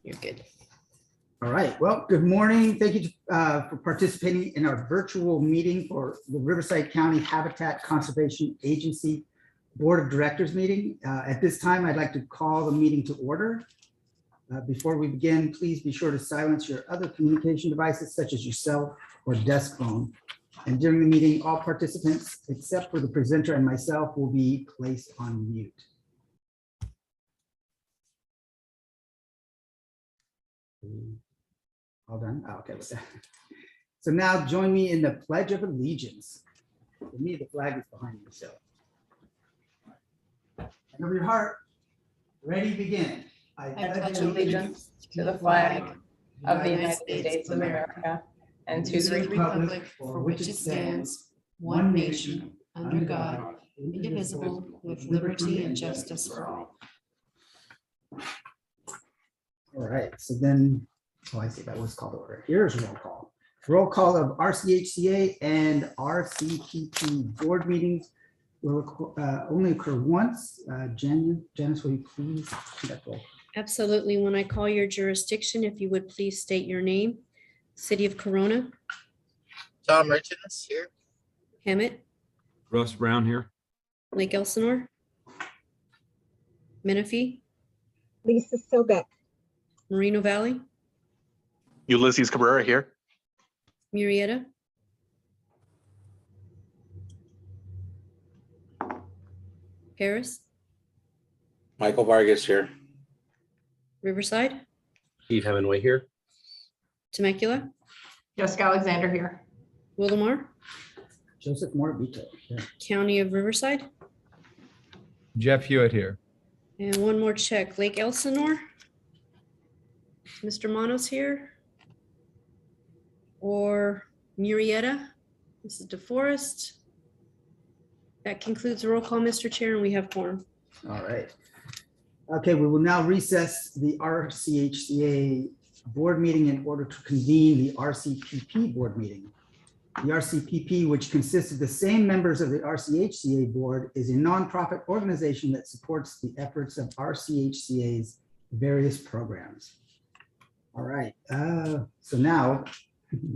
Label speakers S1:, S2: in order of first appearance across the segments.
S1: You're good.
S2: All right, well, good morning. Thank you for participating in our virtual meeting for the Riverside County Habitat Conservation Agency Board of Directors meeting. At this time, I'd like to call the meeting to order. Before we begin, please be sure to silence your other communication devices such as your cell or desk phone. And during the meeting, all participants, except for the presenter and myself, will be placed on mute. All done? Oh, okay. So now join me in the Pledge of Allegiance. For me, the flag is behind me, so. And over your heart, ready, begin.
S1: I pledge allegiance to the flag of the United States of America and to the republic for which it stands, one nation, under God, indivisible, with liberty and justice for all.
S2: All right, so then, oh, I see that was called order. Here's roll call. Roll call of RCHCA and RCPP board meetings will only occur once. Janice, will you please conduct roll?
S3: Absolutely. When I call your jurisdiction, if you would please state your name. City of Corona.
S4: Tom Merchants here.
S3: Hemet.
S5: Russ Brown here.
S3: Lake Elsinore. Menifee.
S6: Lisa Sobek.
S3: Moreno Valley.
S7: Ulysses Cabrera here.
S3: Murrieta. Paris.
S8: Michael Vargas here.
S3: Riverside.
S9: Steve Hemingway here.
S3: Temecula.
S1: Jessica Alexander here.
S3: Wildomar.
S2: Joseph Morabito. Yeah.
S3: County of Riverside.
S5: Jeff Hewitt here.
S3: And one more check. Lake Elsinore. Mr. Manos here. Or Murrieta. This is DeForest. That concludes the roll call, Mr. Chair, and we have quorum.
S2: All right. Okay, we will now recess the RCHCA board meeting in order to convene the RCPP board meeting. The RCPP, which consists of the same members of the RCHCA board, is a nonprofit organization that supports the efforts of RCHCA's various programs. All right, so now,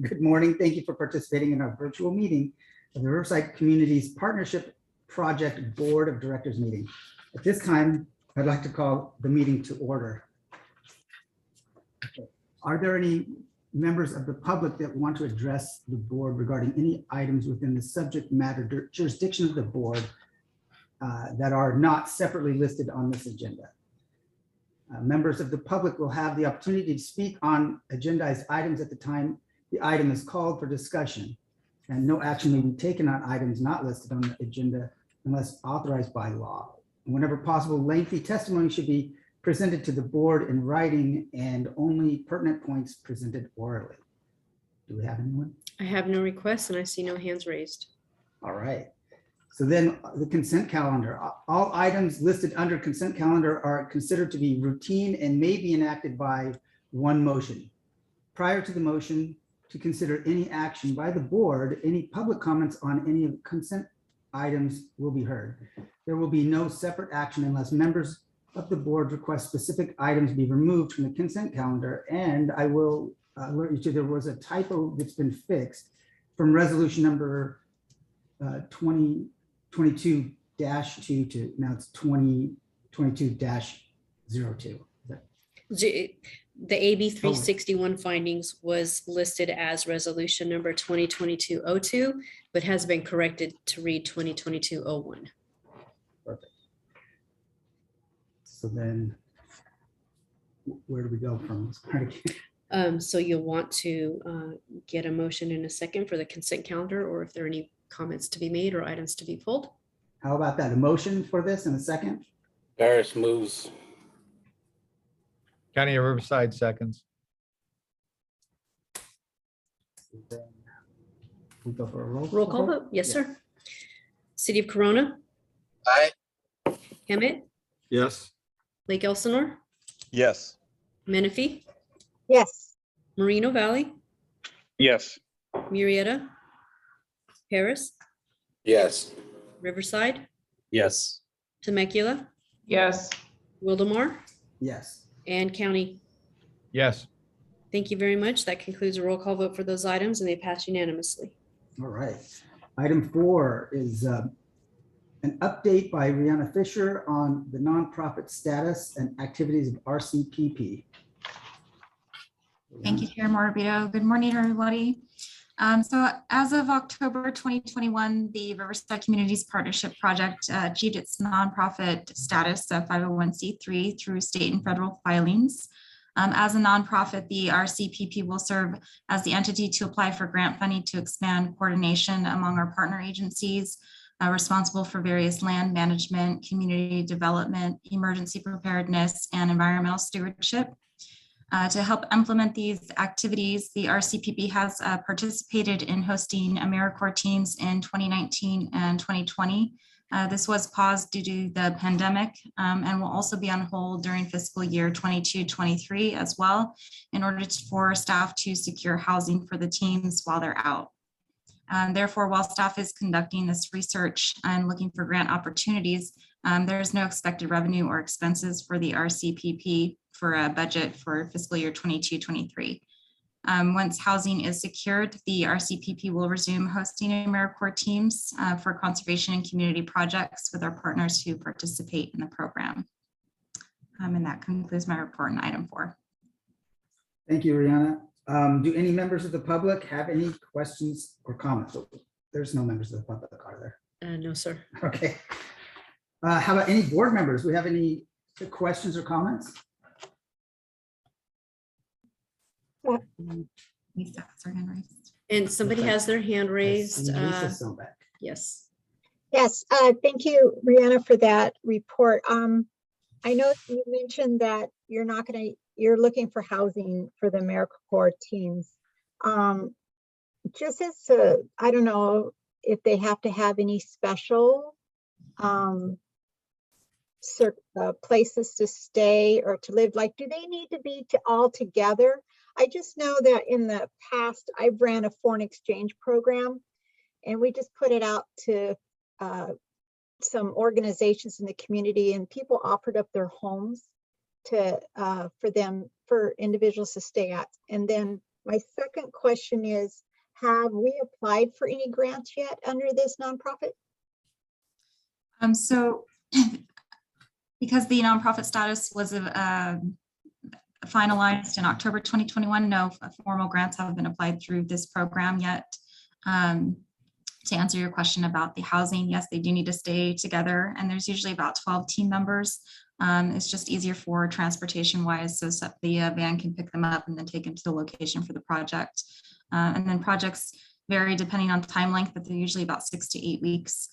S2: good morning. Thank you for participating in our virtual meeting of the Riverside Communities Partnership Project Board of Directors meeting. At this time, I'd like to call the meeting to order. Okay. Are there any members of the public that want to address the board regarding any items within the subject matter jurisdiction of the board that are not separately listed on this agenda? Members of the public will have the opportunity to speak on agendized items at the time the item is called for discussion, and no action may be taken on items not listed on the agenda unless authorized by law. Whenever possible, lengthy testimony should be presented to the board in writing and only pertinent points presented orally. Do we have anyone?
S3: I have no requests and I see no hands raised.
S2: All right. So then the consent calendar. All items listed under consent calendar are considered to be routine and may be enacted by one motion. Prior to the motion to consider any action by the board, any public comments on any of the consent items will be heard. There will be no separate action unless members of the board request specific items be removed from the consent calendar. And I will alert you to there was a typo that's been fixed from resolution number 2022-2 to now it's 2022-02.
S3: The AB 361 findings was listed as resolution number 2022-02, but has been corrected to read 2022-01.
S2: Perfect. So then where do we go from this?
S3: So you'll want to get a motion in a second for the consent calendar, or if there are any comments to be made or items to be pulled.
S2: How about that? A motion for this in a second?
S8: Barris moves.
S5: County of Riverside seconds.
S2: Then we go for a
S3: Roll call vote. Yes, sir. City of Corona.
S4: Aye.
S3: Hemet.
S5: Yes.
S3: Lake Elsinore.
S7: Yes.
S3: Menifee.
S6: Yes.
S3: Moreno Valley.
S7: Yes.
S3: Murrieta. Paris.
S8: Yes.
S3: Riverside.
S9: Yes.
S3: Temecula.
S1: Yes.
S3: Wildomar.
S2: Yes.
S3: And County.
S5: Yes.
S3: Thank you very much. That concludes a roll call vote for those items, and they pass unanimously.
S2: All right. Item 4 is an update by Rihanna Fisher on the nonprofit status and activities of RCPP.
S10: Thank you, Chair Morbido. Good morning, everybody. So as of October 2021, the Riverside Communities Partnership Project achieved its nonprofit status of 501c3 through state and federal filings. As a nonprofit, the RCPP will serve as the entity to apply for grant funding to expand coordination among our partner agencies responsible for various land management, community development, emergency preparedness, and environmental stewardship. To help implement these activities, the RCPP has participated in hosting AmeriCorps teams in 2019 and 2020. This was paused due to the pandemic and will also be on hold during fiscal year 22-23 as well, in order for staff to secure housing for the teams while they're out. Therefore, while staff is conducting this research and looking for grant opportunities, there is no expected revenue or expenses for the RCPP for a budget for fiscal year 22-23. Once housing is secured, the RCPP will resume hosting AmeriCorps teams for conservation and community projects with our partners who participate in the program. And that concludes my report on item 4.
S2: Thank you, Rihanna. Do any members of the public have any questions or comments? There's no members of the public, are there?
S3: No, sir.
S2: Okay. How about any board members? We have any questions or comments?
S10: Lisa has her hand raised.
S3: And somebody has their hand
S2: I
S3: raised.
S2: see Lisa Sobek.
S3: Yes.
S6: Yes, thank you, Rihanna, for that report. I know you mentioned that you're looking for housing for the AmeriCorps teams. Just as to, I don't know if they have to have any special places to stay or to live. Like, do they need to be all together? I just know that in the past, I ran a foreign exchange program, and we just put it out to some organizations in the community, and people offered up their homes for individuals to stay at. And then my second question is, have we applied for any grants yet under this nonprofit?
S10: So because the nonprofit status was finalized in October 2021, no formal grants have been applied through this program yet. To answer your question about the housing, yes, they do need to stay together, and there's usually about 12 team members. It's just easier for transportation wise, so the van can pick them up and then take them to the location for the project. And then projects vary depending on time length, but they're usually about 6 to 8 weeks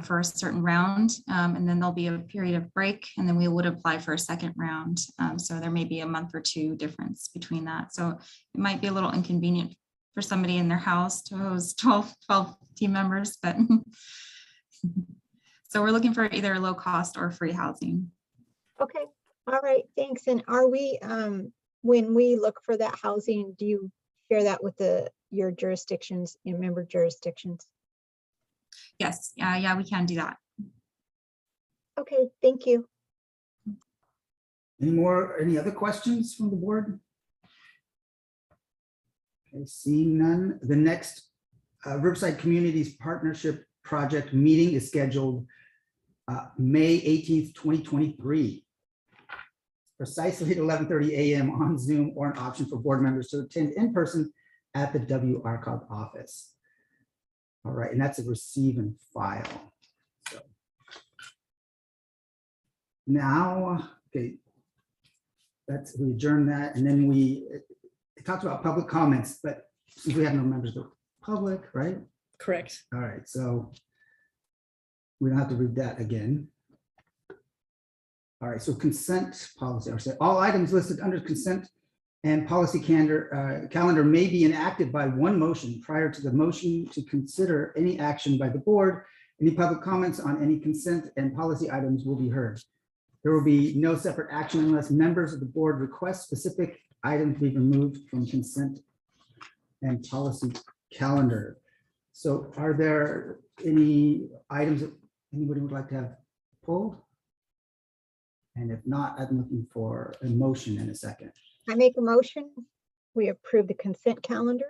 S10: for a certain round. And then there'll be a period of break, and then we would apply for a second round. So there may be a month or two difference between that. So it might be a little inconvenient for somebody in their house to host 12 team members, but so we're looking for either low cost or free housing.
S6: Okay, all right, thanks. And are we, when we look for that housing, do you share that with your jurisdictions, your member jurisdictions?
S10: Yes, yeah, we can do that.
S6: Okay, thank you.
S2: Any other questions from the board? Okay, seeing none. The next Riverside Communities Partnership Project meeting is scheduled May 18th, 2023. Precisely at 11:30 a.m. on Zoom, or an option for board members to attend in person at the WRCOG office. All right, and that's a receive and file. So now, okay, we adjourn that, and then it talks about public comments, but since we have no members of the public, right?
S3: Correct.
S2: All right, so we don't have to read that again. All right, so consent policy, all items listed under consent and policy calendar may be enacted by one motion. Prior to the motion to consider any action by the board, any public comments on any consent and policy items will be heard. There will be no separate action unless members of the board request specific items be removed from consent and policy calendar. So are there any items that anybody would like to have pulled? And if not, I'm looking for a motion in a second.
S6: I make a motion. We approve the consent calendar.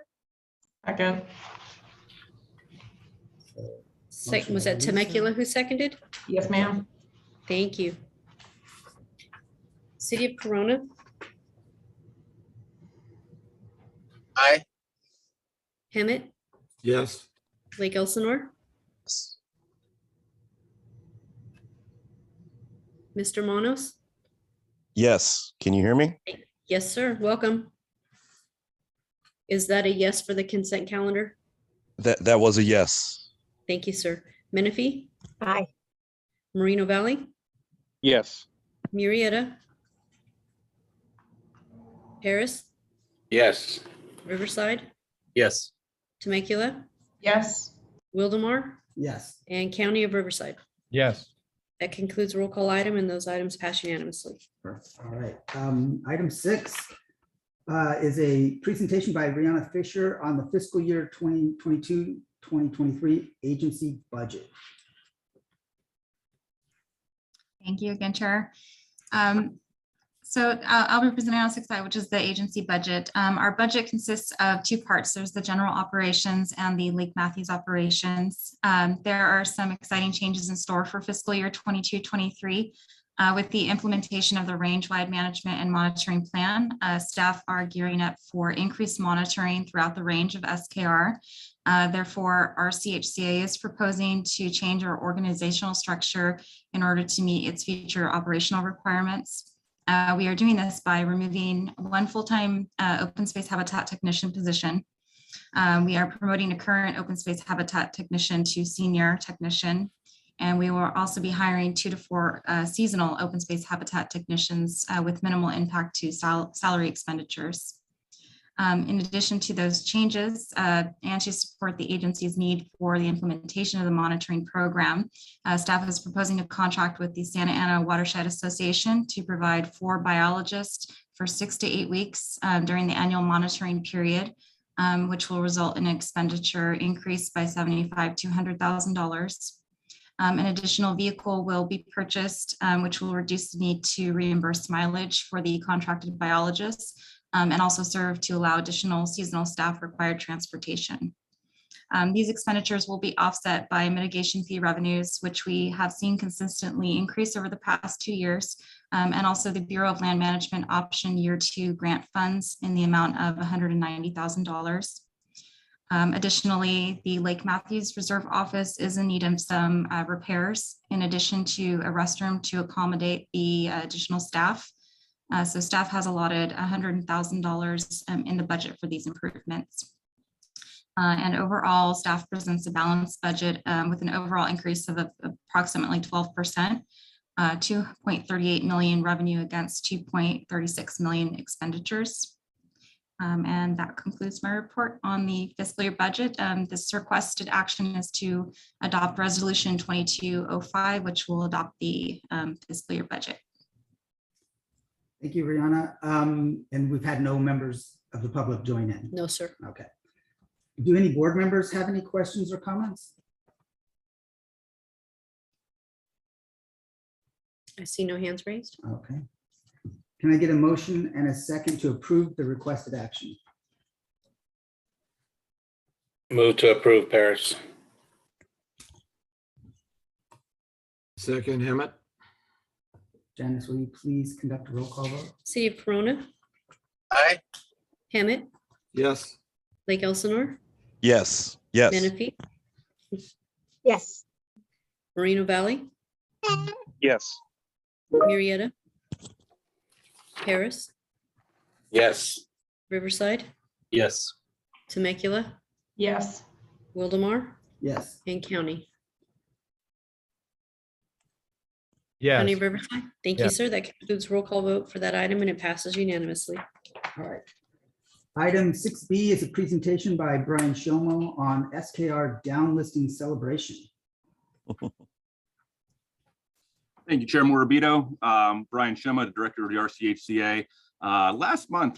S1: Second.
S3: Was that Temecula who seconded?
S1: Yes, ma'am.
S3: Thank you. City of Corona,
S4: Aye.
S3: Hemet,
S5: Yes.
S3: Lake Elsinore, Mr. Manos?
S7: Yes. Can you hear me?
S3: Yes, sir. Welcome. Is that a yes for the consent calendar?
S7: That was a yes.
S3: Thank you, sir. Menifee,
S6: Aye.
S3: Moreno Valley,
S7: Yes.
S3: Murrieta, Paris,
S8: Yes.
S3: Riverside,
S9: Yes.
S3: Temecula,
S1: Yes.
S3: Wildemar,
S2: Yes.
S3: and County of Riverside.
S5: Yes.
S3: That concludes roll call item, and those items pass unanimously.
S2: All right. Item 6 is a presentation by Brianna Fisher on the fiscal year 2022-2023 agency budget.
S10: Thank you again, Chair. So I'll be presenting on 6I, which is the agency budget. Our budget consists of two parts. There's the general operations and the Lake Matthews operations. There are some exciting changes in store for fiscal year 22-23. With the implementation of the range-wide management and monitoring plan, staff are gearing up for increased monitoring throughout the range of SKR. Therefore, RCHCA is proposing to change our organizational structure in order to meet its future operational requirements. We are doing this by removing one full-time open space habitat technician position. We are promoting a current open space habitat technician to senior technician. And we will also be hiring 2 to 4 seasonal open space habitat technicians with minimal impact to salary expenditures. In addition to those changes and to support the agency's need for the implementation of the monitoring program, staff is proposing a contract with the Santa Ana Watershed Association to provide 4 biologists for 6 to 8 weeks during the annual monitoring period, which will result in an expenditure increase by $75,000 to $100,000. An additional vehicle will be purchased, which will reduce the need to reimburse mileage for the contracted biologists and also serve to allow additional seasonal staff required transportation. These expenditures will be offset by mitigation fee revenues, which we have seen consistently increase over the past 2 years, and also the Bureau of Land Management Option Year 2 grant funds in the amount of $190,000. Additionally, the Lake Matthews Reserve Office is in need of some repairs, in addition to a restroom to accommodate the additional staff. So staff has allotted $100,000 in the budget for these improvements. And overall, staff presents a balanced budget with an overall increase of approximately 12%, 2.38 million revenue against 2.36 million expenditures. And that concludes my report on the fiscal year budget. This requested action is to adopt resolution 2205, which will adopt the fiscal year budget.
S2: Thank you, Brianna. And we've had no members of the public join in.
S3: No, sir.
S2: Okay. Do any board members have any questions or comments?
S3: I see no hands raised.
S2: Okay. Can I get a motion and a second to approve the requested action?
S8: Move to approve, Paris.
S5: Second, Hemet.
S2: Janice, will you please conduct a roll call vote?
S3: City of Corona,
S4: Aye.
S3: Hemet,
S5: Yes.
S3: Lake Elsinore,
S7: Yes. Yes.
S3: Menifee,
S6: Yes.
S3: Moreno Valley,
S7: Yes.
S3: Murrieta, Paris,
S8: Yes.
S3: Riverside,
S9: Yes.
S3: Temecula,
S1: Yes.
S3: Wildemar,
S2: Yes.
S3: and County.
S5: Yes.
S3: County of Riverside. Thank you,
S5: Yes.
S3: sir. That concludes roll call vote for that item, and it passes unanimously.
S2: All right. Item 6B is a presentation by Brian Shomo on SKR downlisting celebration.
S11: Thank you, Chair Morabito. Brian Shema, the Director of the RCHCA.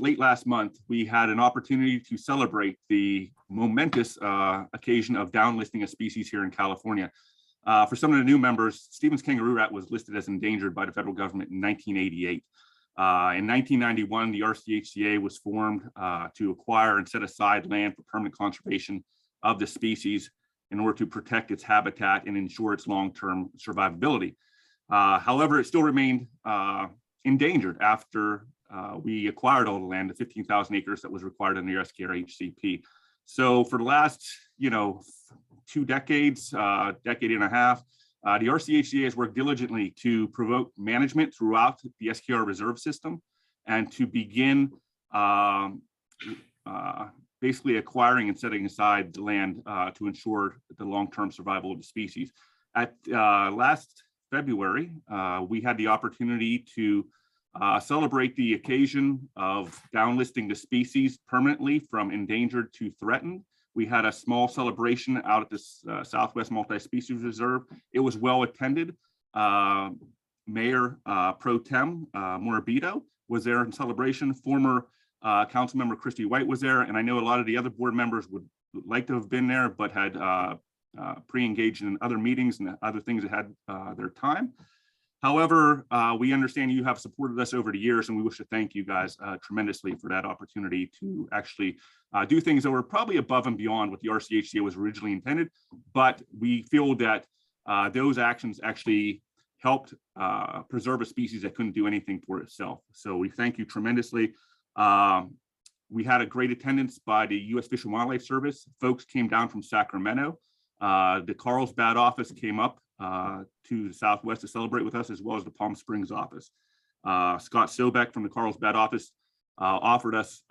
S11: Late last month, we had an opportunity to celebrate the momentous occasion of downlisting a species here in California. For some of the new members, Stevens kangaroo rat was listed as endangered by the federal government in 1988. In 1991, the RCHCA was formed to acquire and set aside land for permanent conservation of the species in order to protect its habitat and ensure its long-term survivability. However, it still remained endangered after we acquired all the land, the 15,000 acres that was required in the RCHCP. So for the last, 2 decades, decade and a half, the RCHCA has worked diligently to promote management throughout the SKR reserve system and to begin basically acquiring and setting aside the land to ensure the long-term survival of the species. At last February, we had the opportunity to celebrate the occasion of downlisting the species permanently from endangered to threatened. We had a small celebration out at this Southwest Multi-Species Reserve. It was well attended. Mayor Pro Tem Morabito was there in celebration. Former Council Member Christy White was there, and I know a lot of the other board members would like to have been there, but had pre-engaged in other meetings and other things that had their time. However, we understand you have supported us over the years, and we wish to thank you guys tremendously for that opportunity to actually do things that were probably above and beyond what the RCHCA was originally intended. But we feel that those actions actually helped preserve a species that couldn't do anything for itself. So we thank you tremendously. We had a great attendance by the U.S. Fish and Wildlife Service. Folks came down from Sacramento. The Carlsbad office came up to the Southwest to celebrate with us, as well as the Palm Springs office. Scott Sobek from the Carlsbad office offered us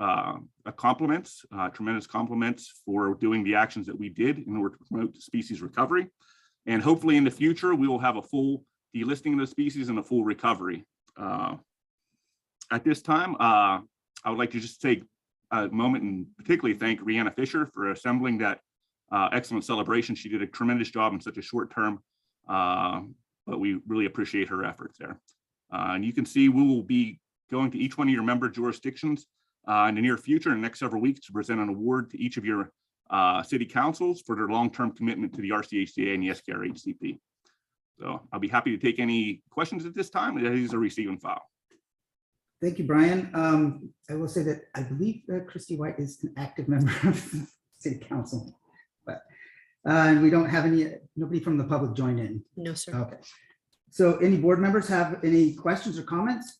S11: compliments, tremendous compliments for doing the actions that we did in order to promote the species recovery. And hopefully in the future, we will have a full delisting of the species and a full recovery. At this time, I would like to just take a moment and particularly thank Rihanna Fisher for assembling that excellent celebration. She did a tremendous job in such a short term, but we really appreciate her efforts there. And you can see we will be going to each one of your member jurisdictions in the near future, in the next several weeks, to present an award to each of your city councils for their long-term commitment to the RCHCA and the SKRHCP. So I'll be happy to take any questions at this time. It is a receive and file.
S2: Thank you, Brian. I will say that I believe Christy White is an active member of the city council, but and we don't have nobody from the public joined in.
S3: No, sir.
S2: Okay. So any board members have any questions or comments?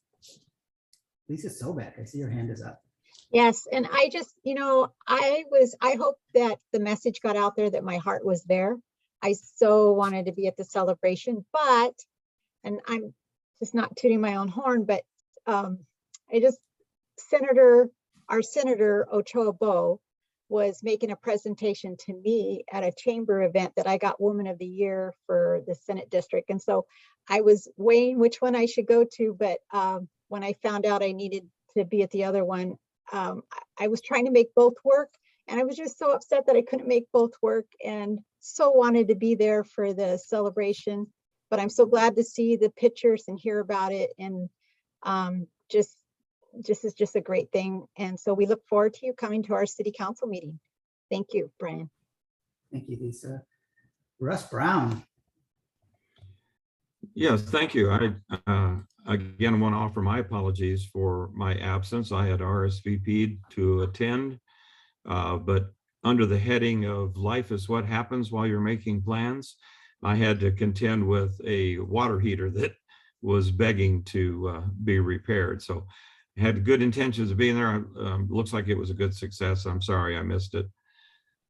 S2: Lisa Sobek, I see your hand is up.
S6: Yes, and I just, I hope that the message got out there that my heart was there. I so wanted to be at the celebration, but, and I'm just not tooting my own horn, but our Senator Ochoa Bo was making a presentation to me at a chamber event that I got Woman of the Year for the Senate district. And so I was weighing which one I should go to, but when I found out I needed to be at the other one, I was trying to make both work. And I was just so upset that I couldn't make both work, and so wanted to be there for the celebration. But I'm so glad to see the pictures and hear about it. And just is just a great thing. And so we look forward to you coming to our city council meeting. Thank you, Brian.
S2: Thank you, Lisa. Russ Brown.
S5: Yes, thank you. I again want to offer my apologies for my absence. I had RSVP'd to attend, but under the heading of life is what happens while you're making plans, I had to contend with a water heater that was begging to be repaired. So I had good intentions of being there. Looks like it was a good success. I'm sorry I missed it,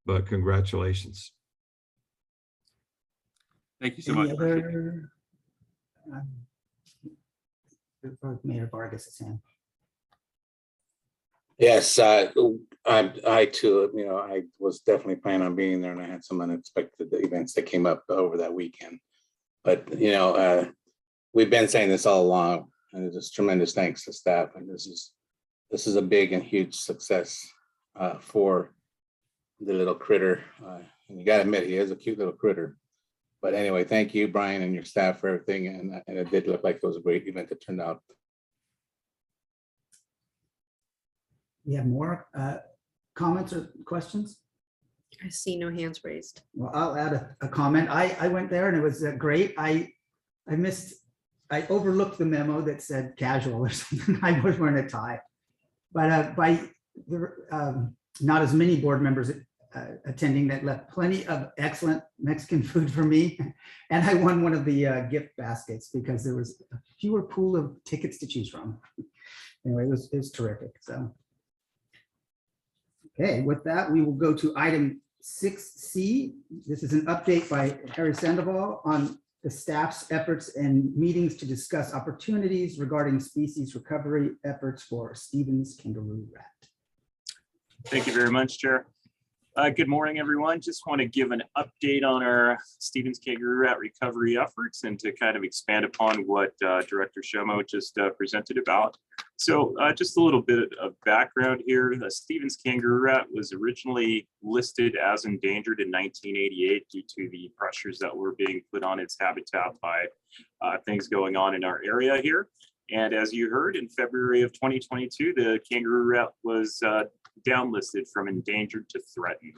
S5: but congratulations.
S11: Thank you so much.
S2: Other, Mayor Vargas' hand.
S8: Yes, I too, I was definitely planning on being there, and I had some unexpected events that came up over that weekend. But, we've been saying this all along, and it's just tremendous thanks to staff. And this is a big and huge success for the little critter. And you gotta admit, he is a cute little critter. But anyway, thank you, Brian, and your staff for everything. And it did look like it was a great event that turned out.
S2: We have more comments or questions?
S3: I see no hands raised.
S2: Well, I'll add a comment. I went there and it was great. I missed I overlooked the memo that said casual or something. I was wearing a tie. But not as many board members attending, that left plenty of excellent Mexican food for me. And I won one of the gift baskets because there was a fewer pool of tickets to choose from. Anyway, it was terrific. So, okay, with that, we will go to item 6C. This is an update by Harry Sandoval on the staff's efforts and meetings to discuss opportunities regarding species recovery efforts for Stevens kangaroo rat.
S12: Thank you very much, Chair. Good morning, everyone. Just want to give an update on our Stevens kangaroo rat recovery efforts and to kind of expand upon what Director Shomo just presented about. So just a little bit of background here. The Stevens kangaroo rat was originally listed as endangered in 1988 due to the pressures that were being put on its habitat by things going on in our area here. And as you heard, in February of 2022, the kangaroo rat was downlisted from endangered to threatened.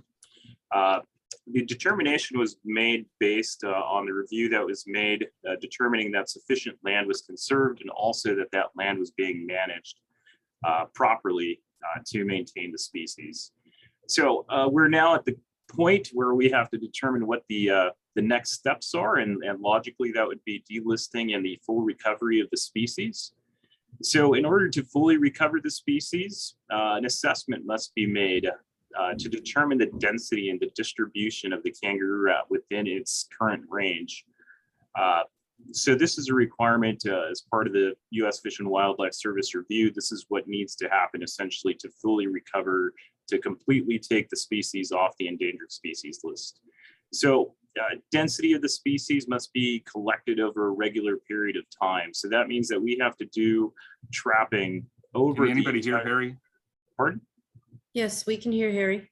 S12: The determination was made based on the review that was made, determining that sufficient land was conserved and also that that land was being managed properly to maintain the species. So we're now at the point where we have to determine what the next steps are, and logically that would be delisting and the full recovery of the species. So in order to fully recover the species, an assessment must be made to determine the density and the distribution of the kangaroo rat within its current range. So this is a requirement as part of the U.S. Fish and Wildlife Service review. This is what needs to happen essentially to fully recover, to completely take the species off the endangered species list. So density of the species must be collected over a regular period of time. So that means that we have to do trapping over.
S11: Can anybody hear Harry?
S12: Pardon?
S3: Yes, we can hear Harry.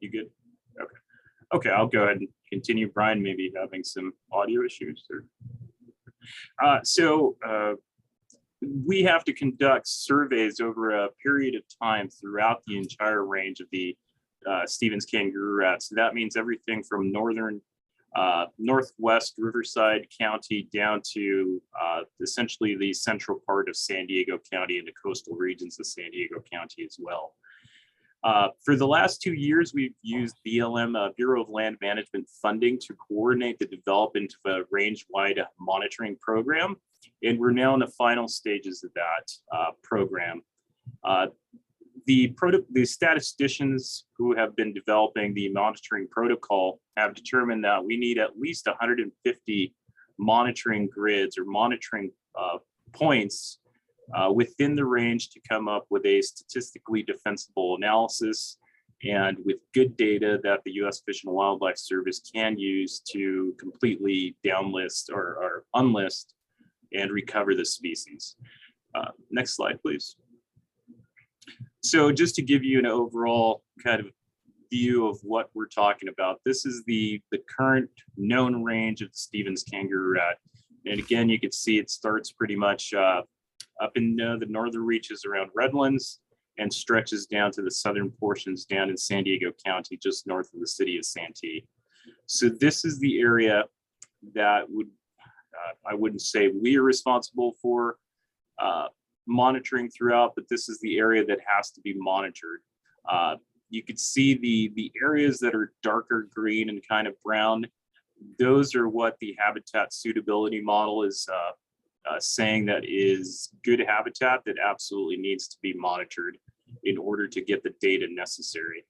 S12: You good? Okay. Okay, I'll go ahead and continue. Brian may be having some audio issues there. We have to conduct surveys over a period of time throughout the entire range of the Stevens kangaroo rat. So that means everything from northern, northwest Riverside County down to essentially the central part of San Diego County and the coastal regions of San Diego County as well. For the last 2 years, we've used BLM, Bureau of Land Management funding to coordinate the development of a range-wide monitoring program. And we're now in the final stages of that program. The statisticians who have been developing the monitoring protocol have determined that we need at least 150 monitoring grids or monitoring points within the range to come up with a statistically defensible analysis and with good data that the U.S. Fish and Wildlife Service can use to completely downlist or unlist and recover the species. Next slide, please. So just to give you an overall kind of view of what we're talking about, this is the current known range of the Stevens kangaroo rat. And again, you can see it starts pretty much up in the northern reaches around Redlands and stretches down to the southern portions down in San Diego County, just north of the city of Santee. So this is the area that would, I wouldn't say we are responsible for monitoring throughout, but this is the area that has to be monitored. You could see the areas that are darker green and kind of brown. Those are what the habitat suitability model is saying that is good habitat that absolutely needs to be monitored in order to get the data necessary.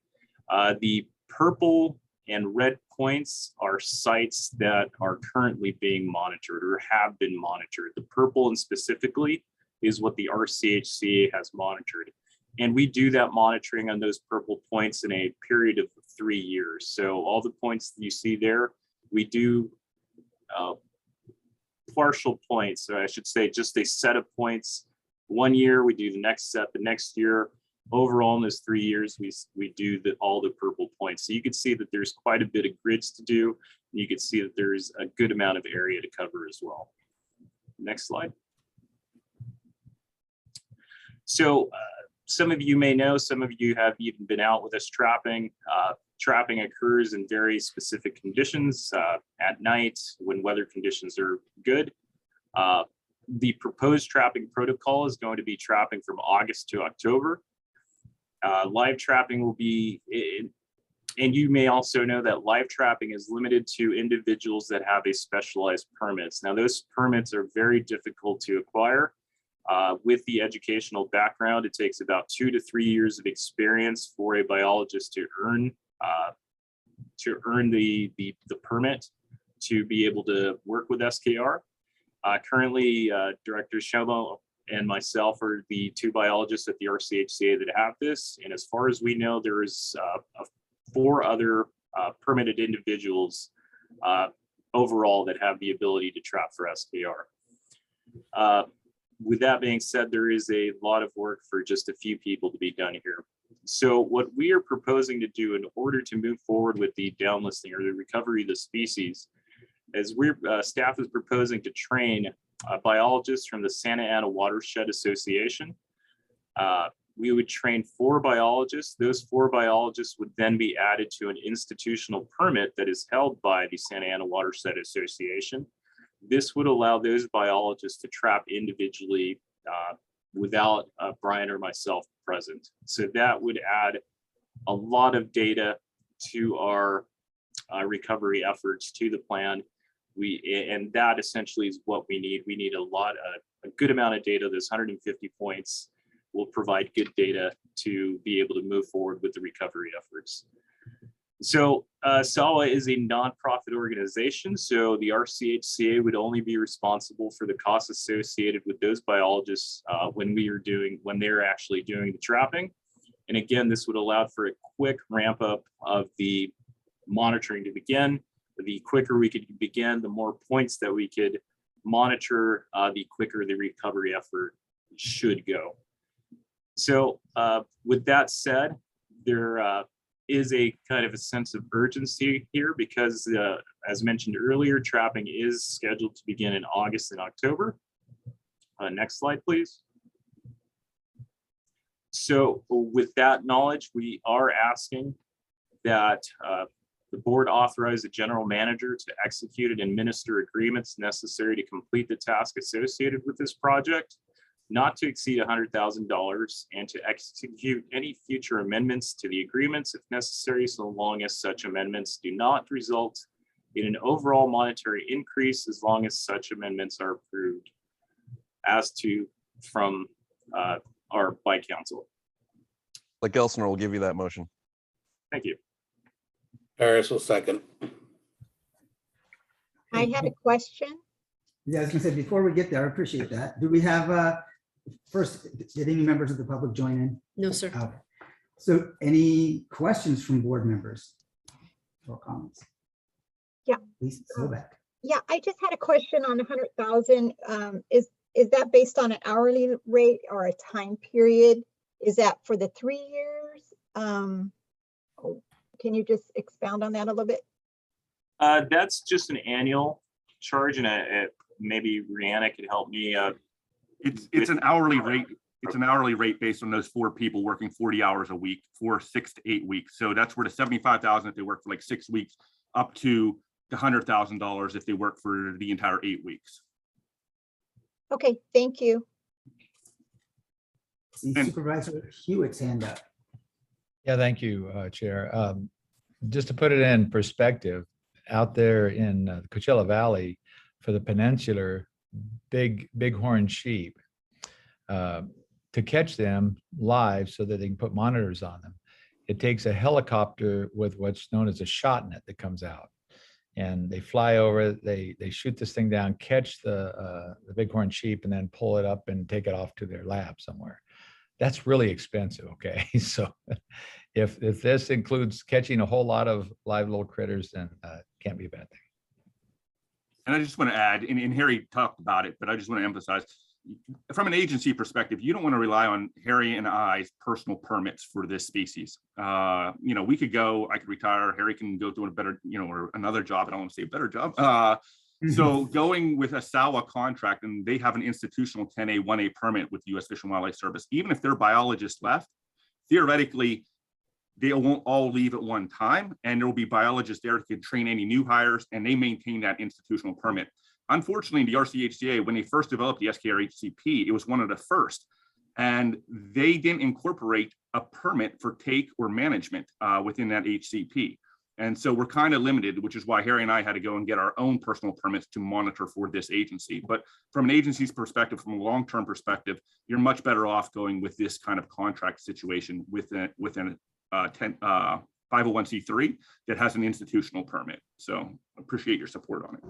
S12: The purple and red points are sites that are currently being monitored or have been monitored. The purple and specifically is what the RCHCA has monitored. And we do that monitoring on those purple points in a period of 3 years. So all the points that you see there, we do partial points, or I should say just a set of points. 1 year, we do the next set, the next year. Overall, in those 3 years, we do all the purple points. So you can see that there's quite a bit of grids to do. And you can see that there's a good amount of area to cover as well. Next slide. So some of you may know, some of you have even been out with us trapping. Trapping occurs in very specific conditions at night when weather conditions are good. The proposed trapping protocol is going to be trapping from August to October. Live trapping will be, and you may also know that live trapping is limited to individuals that have a specialized permits. Now, those permits are very difficult to acquire. With the educational background, it takes about 2 to 3 years of experience for a biologist to earn the permit to be able to work with SKR. Currently, Director Shomo and myself are the 2 biologists at the RCHCA that have this. And as far as we know, there is 4 other permitted individuals overall that have the ability to trap for SKR. With that being said, there is a lot of work for just a few people to be done here. So what we are proposing to do in order to move forward with the downlisting or the recovery of the species is staff is proposing to train biologists from the Santa Ana Watershed Association. We would train 4 biologists. Those 4 biologists would then be added to an institutional permit that is held by the Santa Ana Watershed Association. This would allow those biologists to trap individually without Brian or myself present. So that would add a lot of data to our recovery efforts, to the plan. And that essentially is what we need. We need a good amount of data. Those 150 points will provide good data to be able to move forward with the recovery efforts. So SAWA is a nonprofit organization. So the RCHCA would only be responsible for the costs associated with those biologists when they're actually doing the trapping. And again, this would allow for a quick ramp up of the monitoring to begin. The quicker we could begin, the more points that we could monitor, the quicker the recovery effort should go. So with that said, there is a kind of a sense of urgency here because as mentioned earlier, trapping is scheduled to begin in August and October. Next slide, please. So with that knowledge, we are asking that the board authorize the general manager to execute and administer agreements necessary to complete the task associated with this project, not to exceed $100,000, and to execute any future amendments to the agreements if necessary, so long as such amendments do not result in an overall monetary increase, as long as such amendments are approved as to from by council.
S7: Like Gelsner will give you that motion.
S12: Thank you.
S8: Harris will second.
S6: I had a question.
S2: Yeah, I was gonna say, before we get there, I appreciate that. Do we have, first, did any members of the public join in?
S3: No, sir.
S2: Okay. So any questions from board members or comments?
S6: Yeah.
S2: Please go back.
S6: Yeah, I just had a question on 100,000. Is that based on an hourly rate or a time period? Is that for the 3 years? Can you just expound on that a little bit?
S12: That's just an annual charge, and maybe Rihanna could help me.
S11: It's an hourly rate. It's an hourly rate based on those 4 people working 40 hours a week for 6 to 8 weeks. So that's where the 75,000 if they work for like 6 weeks, up to the $100,000 if they work for the entire 8 weeks.
S6: Okay, thank you.
S2: See Supervisor Hewitt's hand up.
S13: Yeah, thank you, Chair. Just to put it in perspective, out there in the Coachella Valley for the peninsular bighorn sheep, to catch them live so that they can put monitors on them, it takes a helicopter with what's known as a shot net that comes out. And they fly over, they shoot this thing down, catch the bighorn sheep, and then pull it up and take it off to their lab somewhere. That's really expensive, okay? So if this includes catching a whole lot of live little critters, then it can't be a bad thing.
S11: And I just want to add, and Harry talked about it, but I just want to emphasize, from an agency perspective, you don't want to rely on Harry and I's personal permits for this species. We could go, I could retire, Harry can go do a better, or another job. I don't want to say a better job. So going with a SAWA contract, and they have an institutional 10A, 1A permit with the U.S. Fish and Wildlife Service, even if their biologist left, theoretically, they won't all leave at one time, and there will be biologists there who can train any new hires, and they maintain that institutional permit. Unfortunately, the RCHCA, when they first developed the SKRHCP, it was one of the first, and they didn't incorporate a permit for take or management within that HCP. And so we're kind of limited, which is why Harry and I had to go and get our own personal permits to monitor for this agency. But from an agency's perspective, from a long-term perspective, you're much better off going with this kind of contract situation within 501c3 that has an institutional permit. So appreciate your support on it.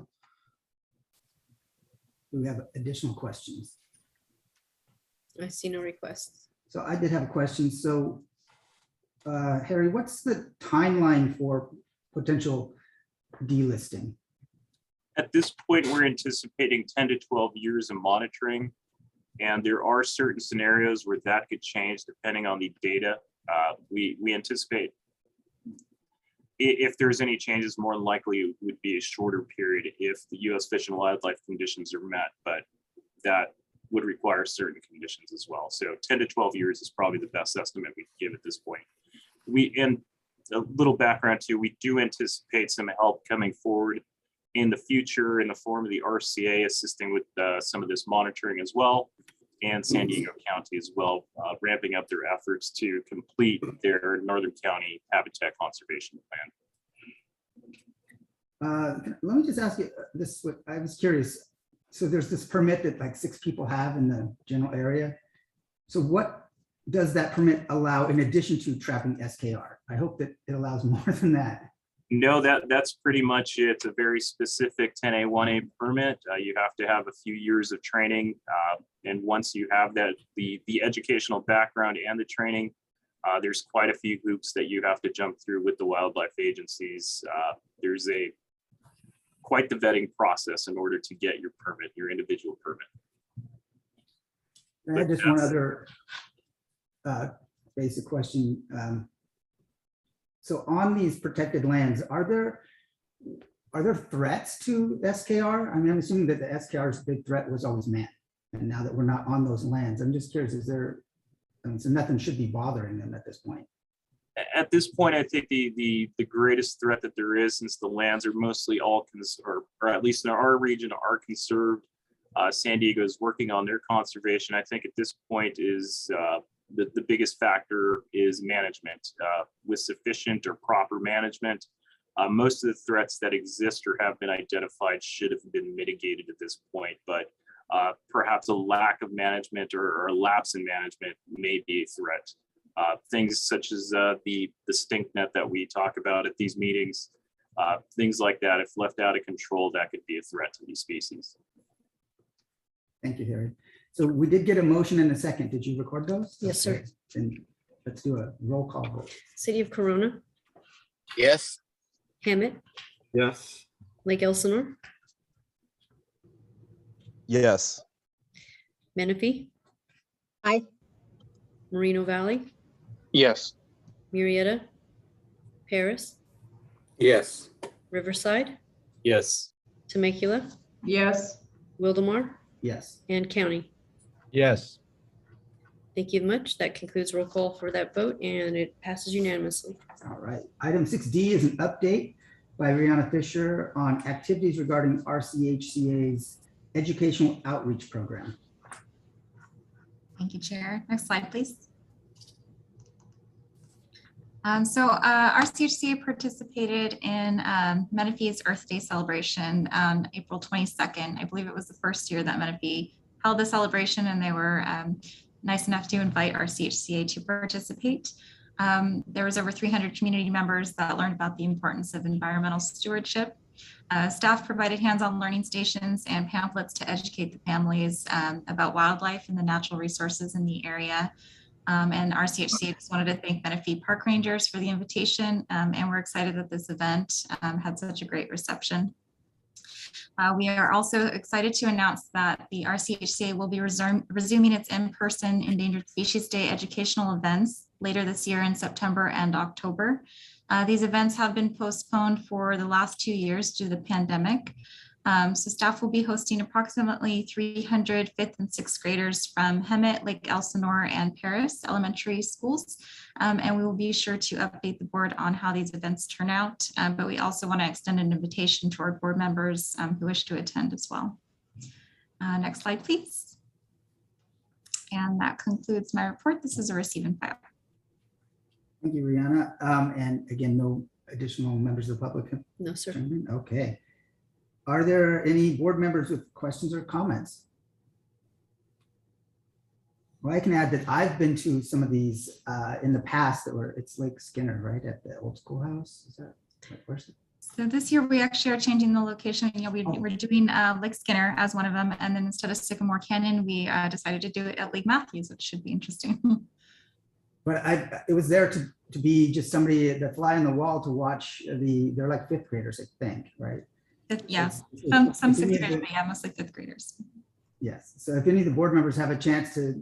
S2: Do we have additional questions?
S3: I see no requests.
S2: So I did have a question. So Harry, what's the timeline for potential delisting?
S12: At this point, we're anticipating 10 to 12 years of monitoring. And there are certain scenarios where that could change depending on the data. We anticipate if there's any changes, more than likely it would be a shorter period if the U.S. Fish and Wildlife conditions are met, but that would require certain conditions as well. So 10 to 12 years is probably the best estimate we can give at this point. And a little background too, we do anticipate some help coming forward in the future in the form of the RCA assisting with some of this monitoring as well, and San Diego County as well, ramping up their efforts to complete their Northern County Habitat Conservation Plan.
S2: Let me just ask you this, I was curious. So there's this permit that like 6 people have in the general area. So what does that permit allow in addition to trapping SKR? I hope that it allows more than that.
S12: No, that's pretty much it. It's a very specific 10A1A permit. You have to have a few years of training. And once you have that, the educational background and the training, there's quite a few hoops that you have to jump through with the wildlife agencies. There's quite the vetting process in order to get your permit, your individual permit.
S2: I had just one other basic question. So on these protected lands, are there threats to SKR? I mean, I'm assuming that the SKR's big threat was always man. And now that we're not on those lands, I'm just curious, so nothing should be bothering them at this point?
S12: At this point, I think the greatest threat that there is, since the lands are mostly all conserved, or at least in our region are conserved, San Diego is working on their conservation. I think at this point is the biggest factor is management. With sufficient or proper management, most of the threats that exist or have been identified should have been mitigated at this point, but perhaps a lack of management or a lapse in management may be a threat. Things such as the stink net that we talk about at these meetings, things like that, if left out of control, that could be a threat to these species.
S2: Thank you, Harry. So we did get a motion in a second. Did you record those?
S3: Yes, sir.
S2: Then let's do a roll call vote.
S3: City of Corona,
S4: Yes.
S3: Hammett,
S5: Yes.
S3: Lake Elsinore,
S7: Yes.
S3: Menifee,
S6: Aye.
S3: Moreno Valley,
S4: Yes.
S3: Murrieta, Paris,
S8: Yes.
S3: Riverside,
S9: Yes.
S3: Temecula,
S1: Yes.
S3: Wildemar,
S2: Yes.
S3: and County.
S13: Yes.
S3: Thank you much. That concludes roll call for that vote, and it passes unanimously.
S2: All right. Item 6D is an update by Rihanna Fisher on activities regarding RCHCA's educational outreach program.
S10: Thank you, Chair. Next slide, please. RCHCA participated in Menifee's Earth Day celebration on April 22nd. I believe it was the first year that Menifee held the celebration, and they were nice enough to invite RCHCA to participate. There was over 300 community members that learned about the importance of environmental stewardship. Staff provided hands-on learning stations and pamphlets to educate the families about wildlife and the natural resources in the area. And RCHCA just wanted to thank Menifee Park Rangers for the invitation, and we're excited that this event had such a great reception. We are also excited to announce that the RCHCA will be resuming its in-person Endangered Species Day educational events later this year in September and October. These events have been postponed for the last 2 years due to the pandemic. So staff will be hosting approximately 300 fifth and sixth graders from Hemet, Lake Elsinore, and Paris elementary schools. And we will be sure to update the board on how these events turn out. But we also want to extend an invitation to our board members who wish to attend as well. Next slide, please. And that concludes my report. This is a receive and file.
S2: Thank you, Rihanna. And again, no additional members of the public?
S3: No, sir.
S2: Okay. Are there any board members with questions or comments? Well, I can add that I've been to some of these in the past that were, it's Lake Skinner, right, at the old schoolhouse. Is that where's it?
S10: So this year we actually are changing the location. You know, we're doing Lake Skinner as one of them. And then instead of Sycamore Canyon, we decided to do it at Lake Matthews, which should be interesting.
S2: But it was there to be just somebody, the fly on the wall to watch they're like fifth graders, I think, right?
S10: Yeah, some sixth graders, but yeah, mostly fifth graders.
S2: Yes. So if any of the board members have a chance to,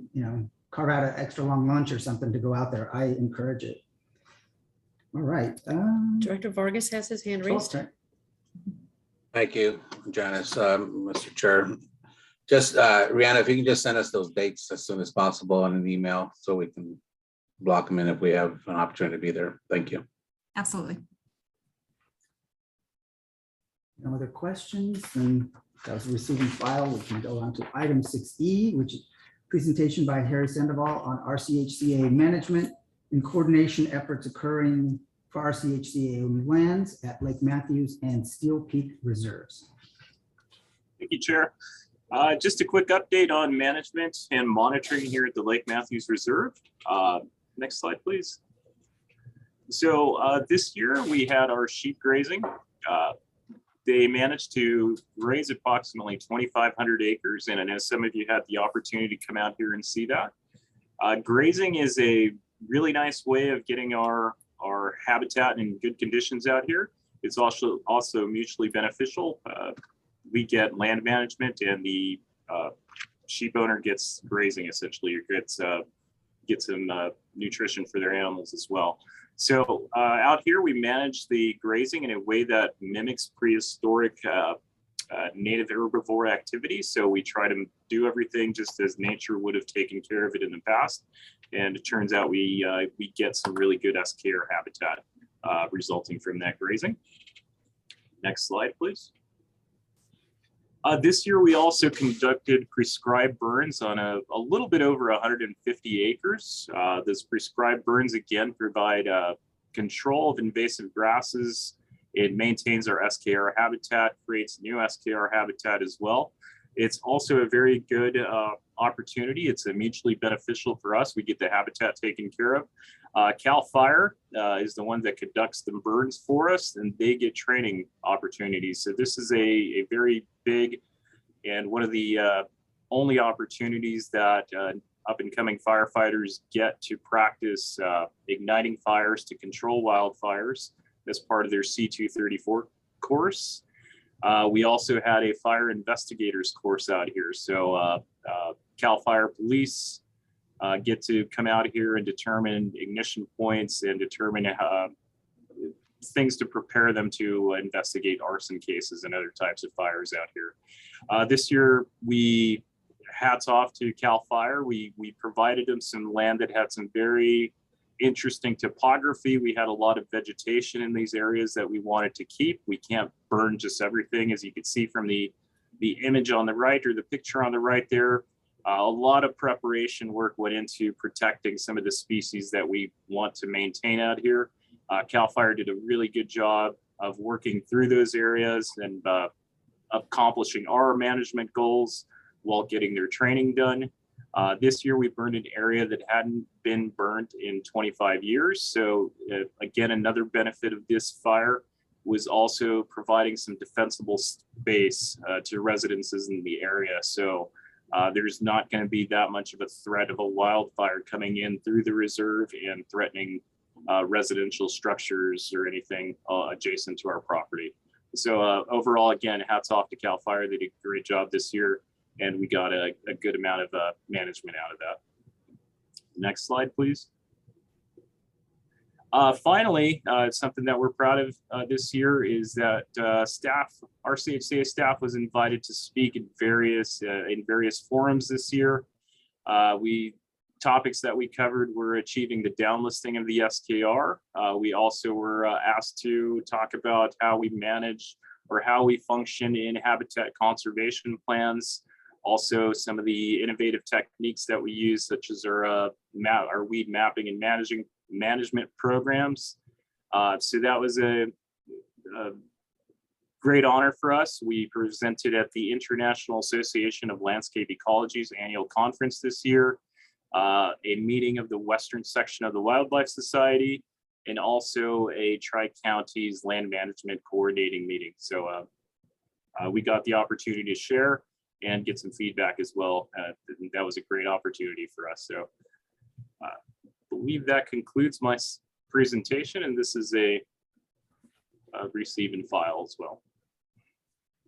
S2: carve out an extra long lunch or something to go out there, I encourage it. All right.
S3: Director Vargas has his hand raised.
S8: Thank you, Janice, Mr. Chair. Just Rihanna, if you can just send us those dates as soon as possible on an email so we can block them in if we have an opportunity to be there. Thank you.
S10: Absolutely.
S2: No other questions? And that was a receiving file. We can go on to item 6E, which is presentation by Harry Sandoval on RCHCA management and coordination efforts occurring for RCHCA owned lands at Lake Matthews and Steel Peak reserves.
S12: Thank you, Chair. Just a quick update on management and monitoring here at the Lake Matthews Reserve. Next slide, please. So this year we had our sheep grazing. They managed to raise approximately 2,500 acres. And I know some of you had the opportunity to come out here and see that. Grazing is a really nice way of getting our habitat in good conditions out here. It's also mutually beneficial. We get land management and the sheep owner gets grazing essentially, or gets some nutrition for their animals as well. So out here, we manage the grazing in a way that mimics prehistoric native herbivore activity. So we try to do everything just as nature would have taken care of it in the past. And it turns out we get some really good SKR habitat resulting from that grazing. Next slide, please. This year, we also conducted prescribed burns on a little bit over 150 acres. Those prescribed burns, again, provide control of invasive grasses. It maintains our SKR habitat, creates new SKR habitat as well. It's also a very good opportunity. It's a mutually beneficial for us. We get the habitat taken care of. CAL FIRE is the one that conducts the burns for us, and they get training opportunities. So this is a very big and one of the only opportunities that up and coming firefighters get to practice igniting fires to control wildfires as part of their C234 course. We also had a fire investigators course out here. So CAL FIRE police get to come out here and determine ignition points and determine things to prepare them to investigate arson cases and other types of fires out here. This year, hats off to CAL FIRE. We provided them some land that had some very interesting topography. We had a lot of vegetation in these areas that we wanted to keep. We can't burn just everything, as you can see from the image on the right or the picture on the right there. A lot of preparation work went into protecting some of the species that we want to maintain out here. CAL FIRE did a really good job of working through those areas and accomplishing our management goals while getting their training done. This year, we burned an area that hadn't been burned in 25 years. So again, another benefit of this fire was also providing some defensible space to residences in the area. So there's not going to be that much of a threat of a wildfire coming in through the reserve and threatening residential structures or anything adjacent to our property. So overall, again, hats off to CAL FIRE. They did a great job this year, and we got a good amount of management out of that. Next slide, please. Finally, something that we're proud of this year is that RCHCA staff was invited to speak in various forums this year. Topics that we covered were achieving the downlisting of the SKR. We also were asked to talk about how we manage or how we function in habitat conservation plans. Also, some of the innovative techniques that we use, such as our weed mapping and management programs. So that was a great honor for us. We presented at the International Association of Landscape Ecology's annual conference this year, a meeting of the Western section of the Wildlife Society, and also a Tri-Counties Land Management Coordinating meeting. So we got the opportunity to share and get some feedback as well. That was a great opportunity for us. So I believe that concludes my presentation, and this is a receive and file as well.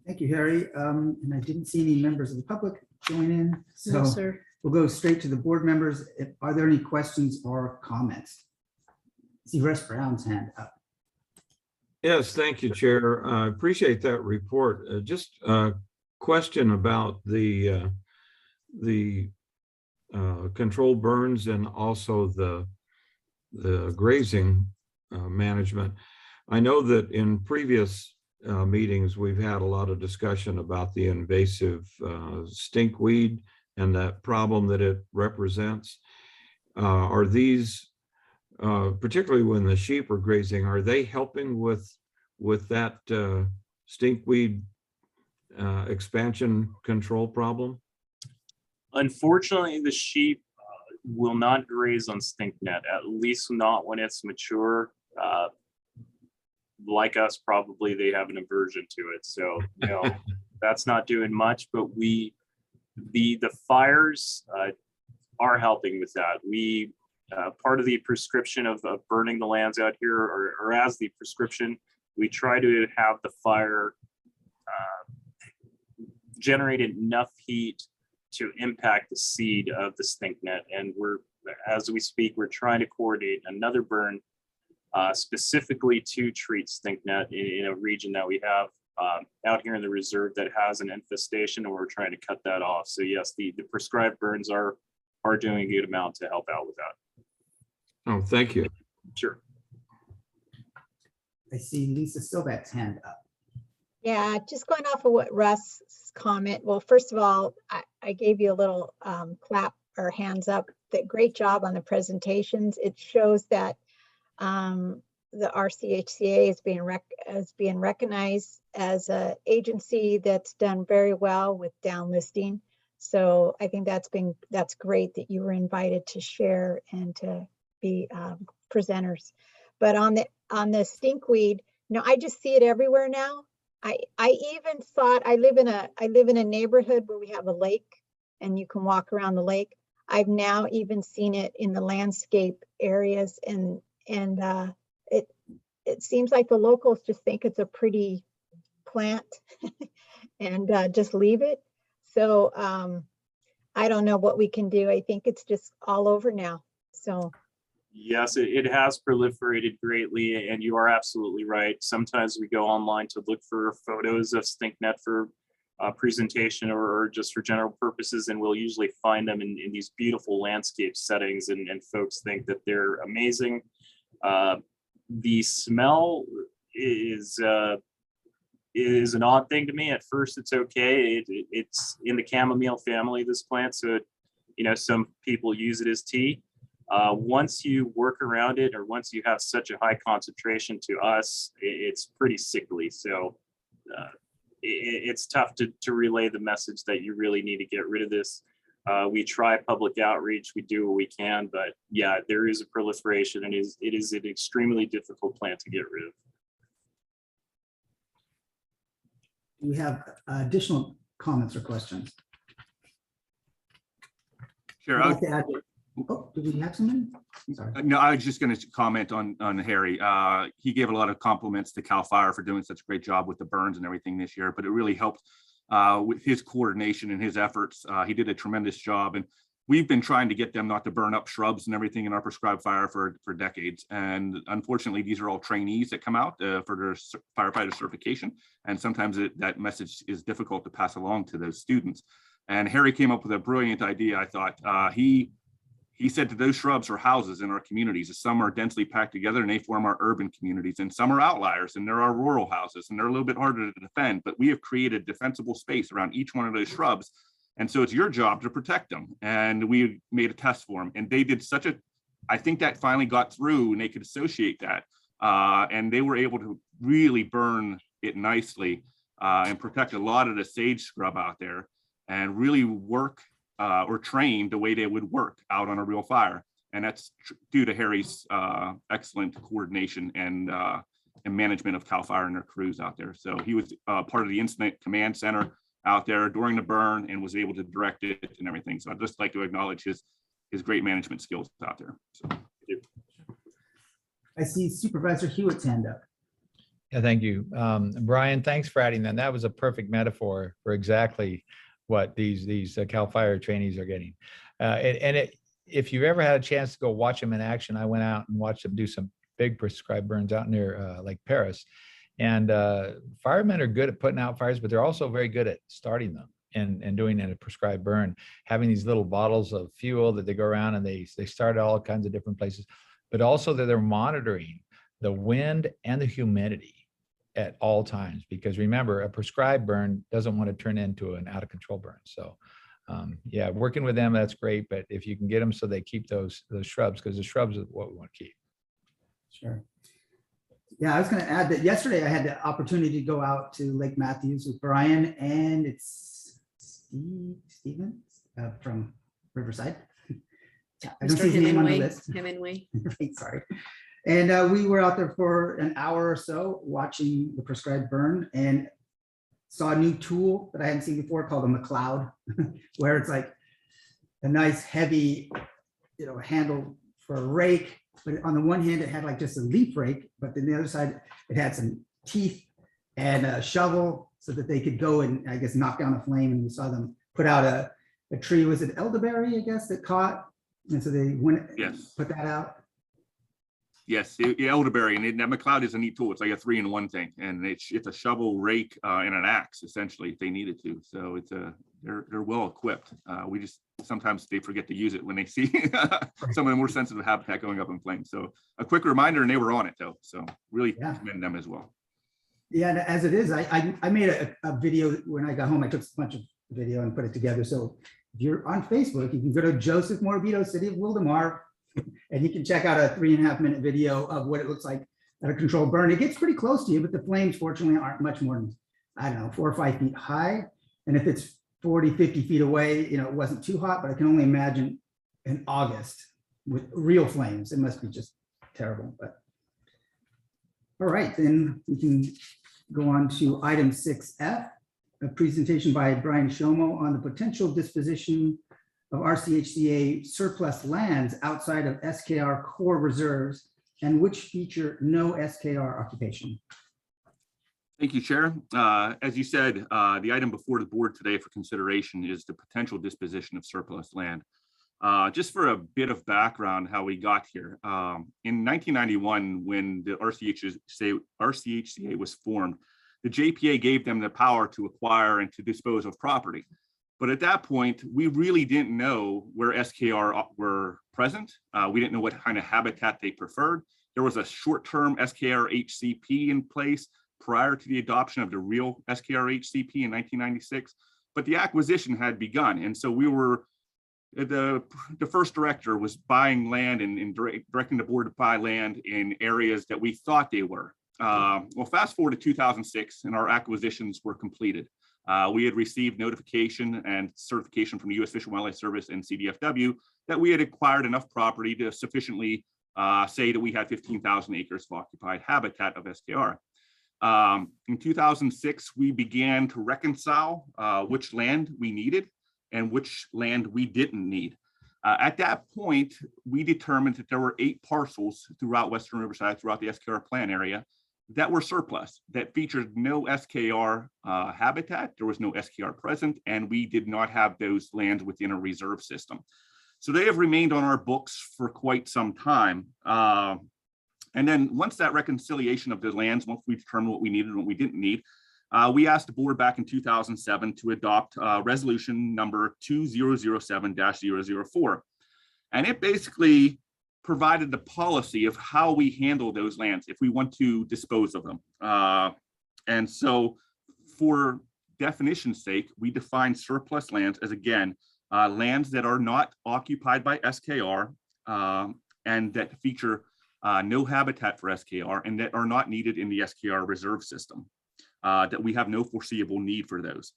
S2: Thank you, Harry. And I didn't see any members of the public join in. So
S3: No, sir.
S2: we'll go straight to the board members. Are there any questions or comments? I see Russ Brown's hand up.
S5: Yes, thank you, Chair. I appreciate that report. Just a question about the controlled burns and also the grazing management. I know that in previous meetings, we've had a lot of discussion about the invasive stinkweed and that problem that it represents. Are these, particularly when the sheep are grazing, are they helping with that stinkweed expansion control problem?
S12: Unfortunately, the sheep will not graze on stink net, at least not when it's mature. Like us, probably they have an aversion to it. So, you know, that's not doing much, but the fires are helping with that. We, part of the prescription of burning the lands out here, or as the prescription, we try to have the fire generate enough heat to impact the seed of the stink net. And as we speak, we're trying to coordinate another burn specifically to treat stink net in a region that we have out here in the reserve that has an infestation, and we're trying to cut that off. So yes, the prescribed burns are doing a good amount to help out with that.
S5: Oh, thank you.
S12: Sure.
S2: I see Lisa Silbeck's hand up.
S6: Yeah, just going off of what Russ's comment. Well, first of all, I gave you a little clap or hands up. That great job on the presentations. It shows that the RCHCA is being recognized as an agency that's done very well with downlisting. So I think that's great that you were invited to share and to be presenters. But on the stinkweed, I just see it everywhere now. I even saw it. I live in a neighborhood where we have a lake, and you can walk around the lake. I've now even seen it in the landscape areas, and it seems like the locals just think it's a pretty plant and just leave it. So I don't know what we can do. I think it's just all over now. So
S12: yes, it has proliferated greatly, and you are absolutely right. Sometimes we go online to look for photos of stink net for presentation or just for general purposes, and we'll usually find them in these beautiful landscape settings, and folks think that they're amazing. The smell is an odd thing to me. At first, it's okay. It's in the chamomile family, this plant, so some people use it as tea. Once you work around it, or once you have such a high concentration, to us, it's pretty sickly. So it's tough to relay the message that you really need to get rid of this. We try public outreach, we do what we can, but yeah, there is a proliferation, and it is an extremely difficult plant to get rid of.
S2: Do we have additional comments or questions?
S11: Sure.
S2: Oh, did we have something? Sorry.
S11: No, I was just going to comment on Harry. He gave a lot of compliments to CAL FIRE for doing such a great job with the burns and everything this year, but it really helped with his coordination and his efforts. He did a tremendous job. And we've been trying to get them not to burn up shrubs and everything in our prescribed fire for decades. And unfortunately, these are all trainees that come out for their firefighter certification. And sometimes that message is difficult to pass along to those students. And Harry came up with a brilliant idea, I thought. He said that those shrubs are houses in our communities. Some are densely packed together and they form our urban communities, and some are outliers and there are rural houses and they're a little bit harder to defend, but we have created defensible space around each one of those shrubs. And so it's your job to protect them. And we made a test for them, and they did I think that finally got through and they could associate that. And they were able to really burn it nicely and protect a lot of the sage scrub out there and really work or train the way they would work out on a real fire. And that's due to Harry's excellent coordination and management of CAL FIRE and their crews out there. So he was part of the incident command center out there during the burn and was able to direct it and everything. So I'd just like to acknowledge his great management skills out there. So, thank you.
S2: I see Supervisor Hewitt's hand up.
S13: Yeah, thank you. Brian, thanks for adding that. That was a perfect metaphor for exactly what these CAL FIRE trainees are getting. If you've ever had a chance to go watch them in action, I went out and watched them do some big prescribed burns out near Lake Paris. And firemen are good at putting out fires, but they're also very good at starting them and doing a prescribed burn, having these little bottles of fuel that they go around and they start at all kinds of different places, but also that they're monitoring the wind and the humidity at all times, because remember, a prescribed burn doesn't want to turn into an out of control burn. So yeah, working with them, that's great. But if you can get them so they keep those shrubs, because the shrubs is what we want to keep.
S2: Sure. Yeah, I was going to add that yesterday I had the opportunity to go out to Lake Matthews with Brian, and it's Stevens from Riverside. I don't see his name on the list.
S3: Hemingway.
S2: Right, sorry. And we were out there for an hour or so watching the prescribed burn, and saw a new tool that I hadn't seen before called a McLeod, where it's like a nice heavy, handle for a rake. But on the one hand, it had like just a leaf rake, but then the other side, it had some teeth and a shovel so that they could go and, I guess, knock down a flame. And we saw them put out a tree. Was it elderberry, I guess, that caught? And so they went,
S11: yes,
S2: put that out.
S11: Yes, elderberry, and that McLeod is a neat tool. It's like a 3-in-1 thing, and it's a shovel, rake, and an axe essentially if they needed to. So they're well equipped. We just sometimes they forget to use it when they see some of the more sensitive habitat going up in flames. So a quick reminder, and they were on it though. So really commend them as well.
S2: Yeah, and as it is, I made a video when I got home. I took a bunch of video and put it together. So if you're on Facebook, you can go to Joseph Morabito, City of Wildemar, and you can check out a 3.5-minute video of what it looks like at a controlled burn. It gets pretty close to you, but the flames fortunately aren't much more than, I don't know, 4 or 5 feet high. And if it's 40, 50 feet away, it wasn't too hot, but I can only imagine in August with real flames. It must be just terrible. But all right, then we can go on to item 6F, a presentation by Brian Shomo on the potential disposition of RCHCA surplus lands outside of SKR core reserves and which feature no SKR occupation.
S11: Thank you, Chair. As you said, the item before the board today for consideration is the potential disposition of surplus land. Just for a bit of background, how we got here. In 1991, when the RCHCA was formed, the JPA gave them the power to acquire and to dispose of property. But at that point, we really didn't know where SKR were present. We didn't know what kind of habitat they preferred. There was a short-term SKR HCP in place prior to the adoption of the real SKR HCP in 1996, but the acquisition had begun. And so we were, the first director was buying land and directing the board to buy land in areas that we thought they were. Well, fast forward to 2006 and our acquisitions were completed. We had received notification and certification from the U.S. Fish and Wildlife Service and CDFW that we had acquired enough property to sufficiently say that we had 15,000 acres of occupied habitat of SKR. In 2006, we began to reconcile which land we needed and which land we didn't need. At that point, we determined that there were 8 parcels throughout Western Riverside, throughout the SKR plan area, that were surplus, that featured no SKR habitat. There was no SKR present, and we did not have those lands within a reserve system. So they have remained on our books for quite some time. And then once that reconciliation of the lands, once we determined what we needed and what we didn't need, we asked the board back in 2007 to adopt resolution number 2007-004. And it basically provided the policy of how we handle those lands if we want to dispose of them. And so for definition's sake, we define surplus lands as, again, lands that are not occupied by SKR and that feature no habitat for SKR and that are not needed in the SKR reserve system, that we have no foreseeable need for those.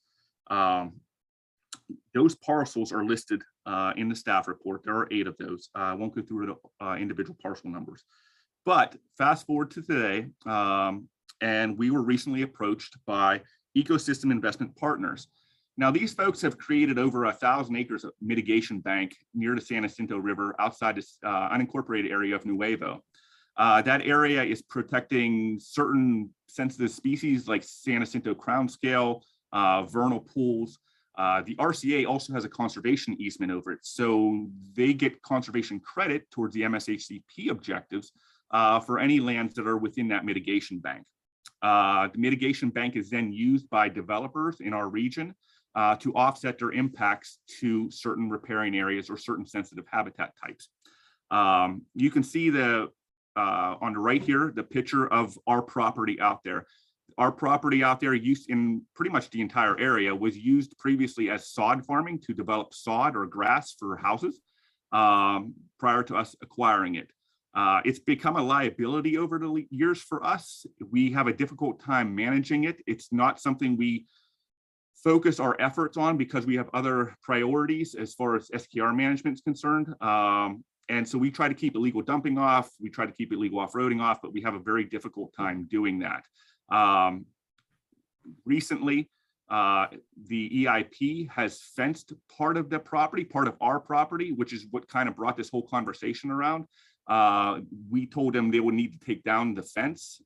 S11: Those parcels are listed in the staff report. There are 8 of those. I won't go through the individual parcel numbers. But fast forward to today, and we were recently approached by Ecosystem Investment Partners. Now, these folks have created over 1,000 acres of mitigation bank near the San Jacinto River outside this unincorporated area of Nuevo. That area is protecting certain sensitive species like San Jacinto crown scale, vernal pools. The RCA also has a conservation easement over it, so they get conservation credit towards the MSHCP objectives for any lands that are within that mitigation bank. The mitigation bank is then used by developers in our region to offset their impacts to certain riparian areas or certain sensitive habitat types. You can see on the right here, the picture of our property out there. Our property out there, used in pretty much the entire area, was used previously as sod farming to develop sod or grass for houses prior to us acquiring it. It's become a liability over the years for us. We have a difficult time managing it. It's not something we focus our efforts on because we have other priorities as far as SKR management is concerned. And so we try to keep illegal dumping off. We try to keep illegal off-roading off, but we have a very difficult time doing that. Recently, the EIP has fenced part of the property, part of our property, which is what kind of brought this whole conversation around. We told them they would need to take down the fence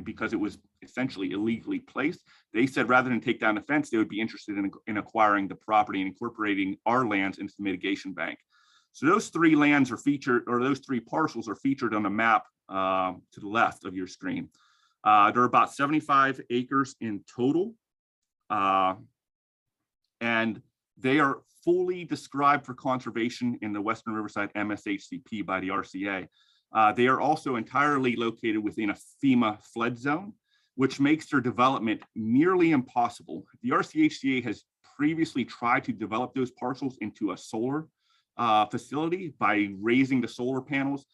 S11: because it was essentially illegally placed. They said rather than take down the fence, they would be interested in acquiring the property and incorporating our lands into the mitigation bank. So those 3 lands are featured, or those 3 parcels are featured on a map to the left of your screen. There are about 75 acres in total, and they are fully described for conservation in the Western Riverside MSHCP by the RCA. They are also entirely located within a FEMA flood zone, which makes their development nearly impossible. The RCHCA has previously tried to develop those parcels into a solar facility by raising the solar panels.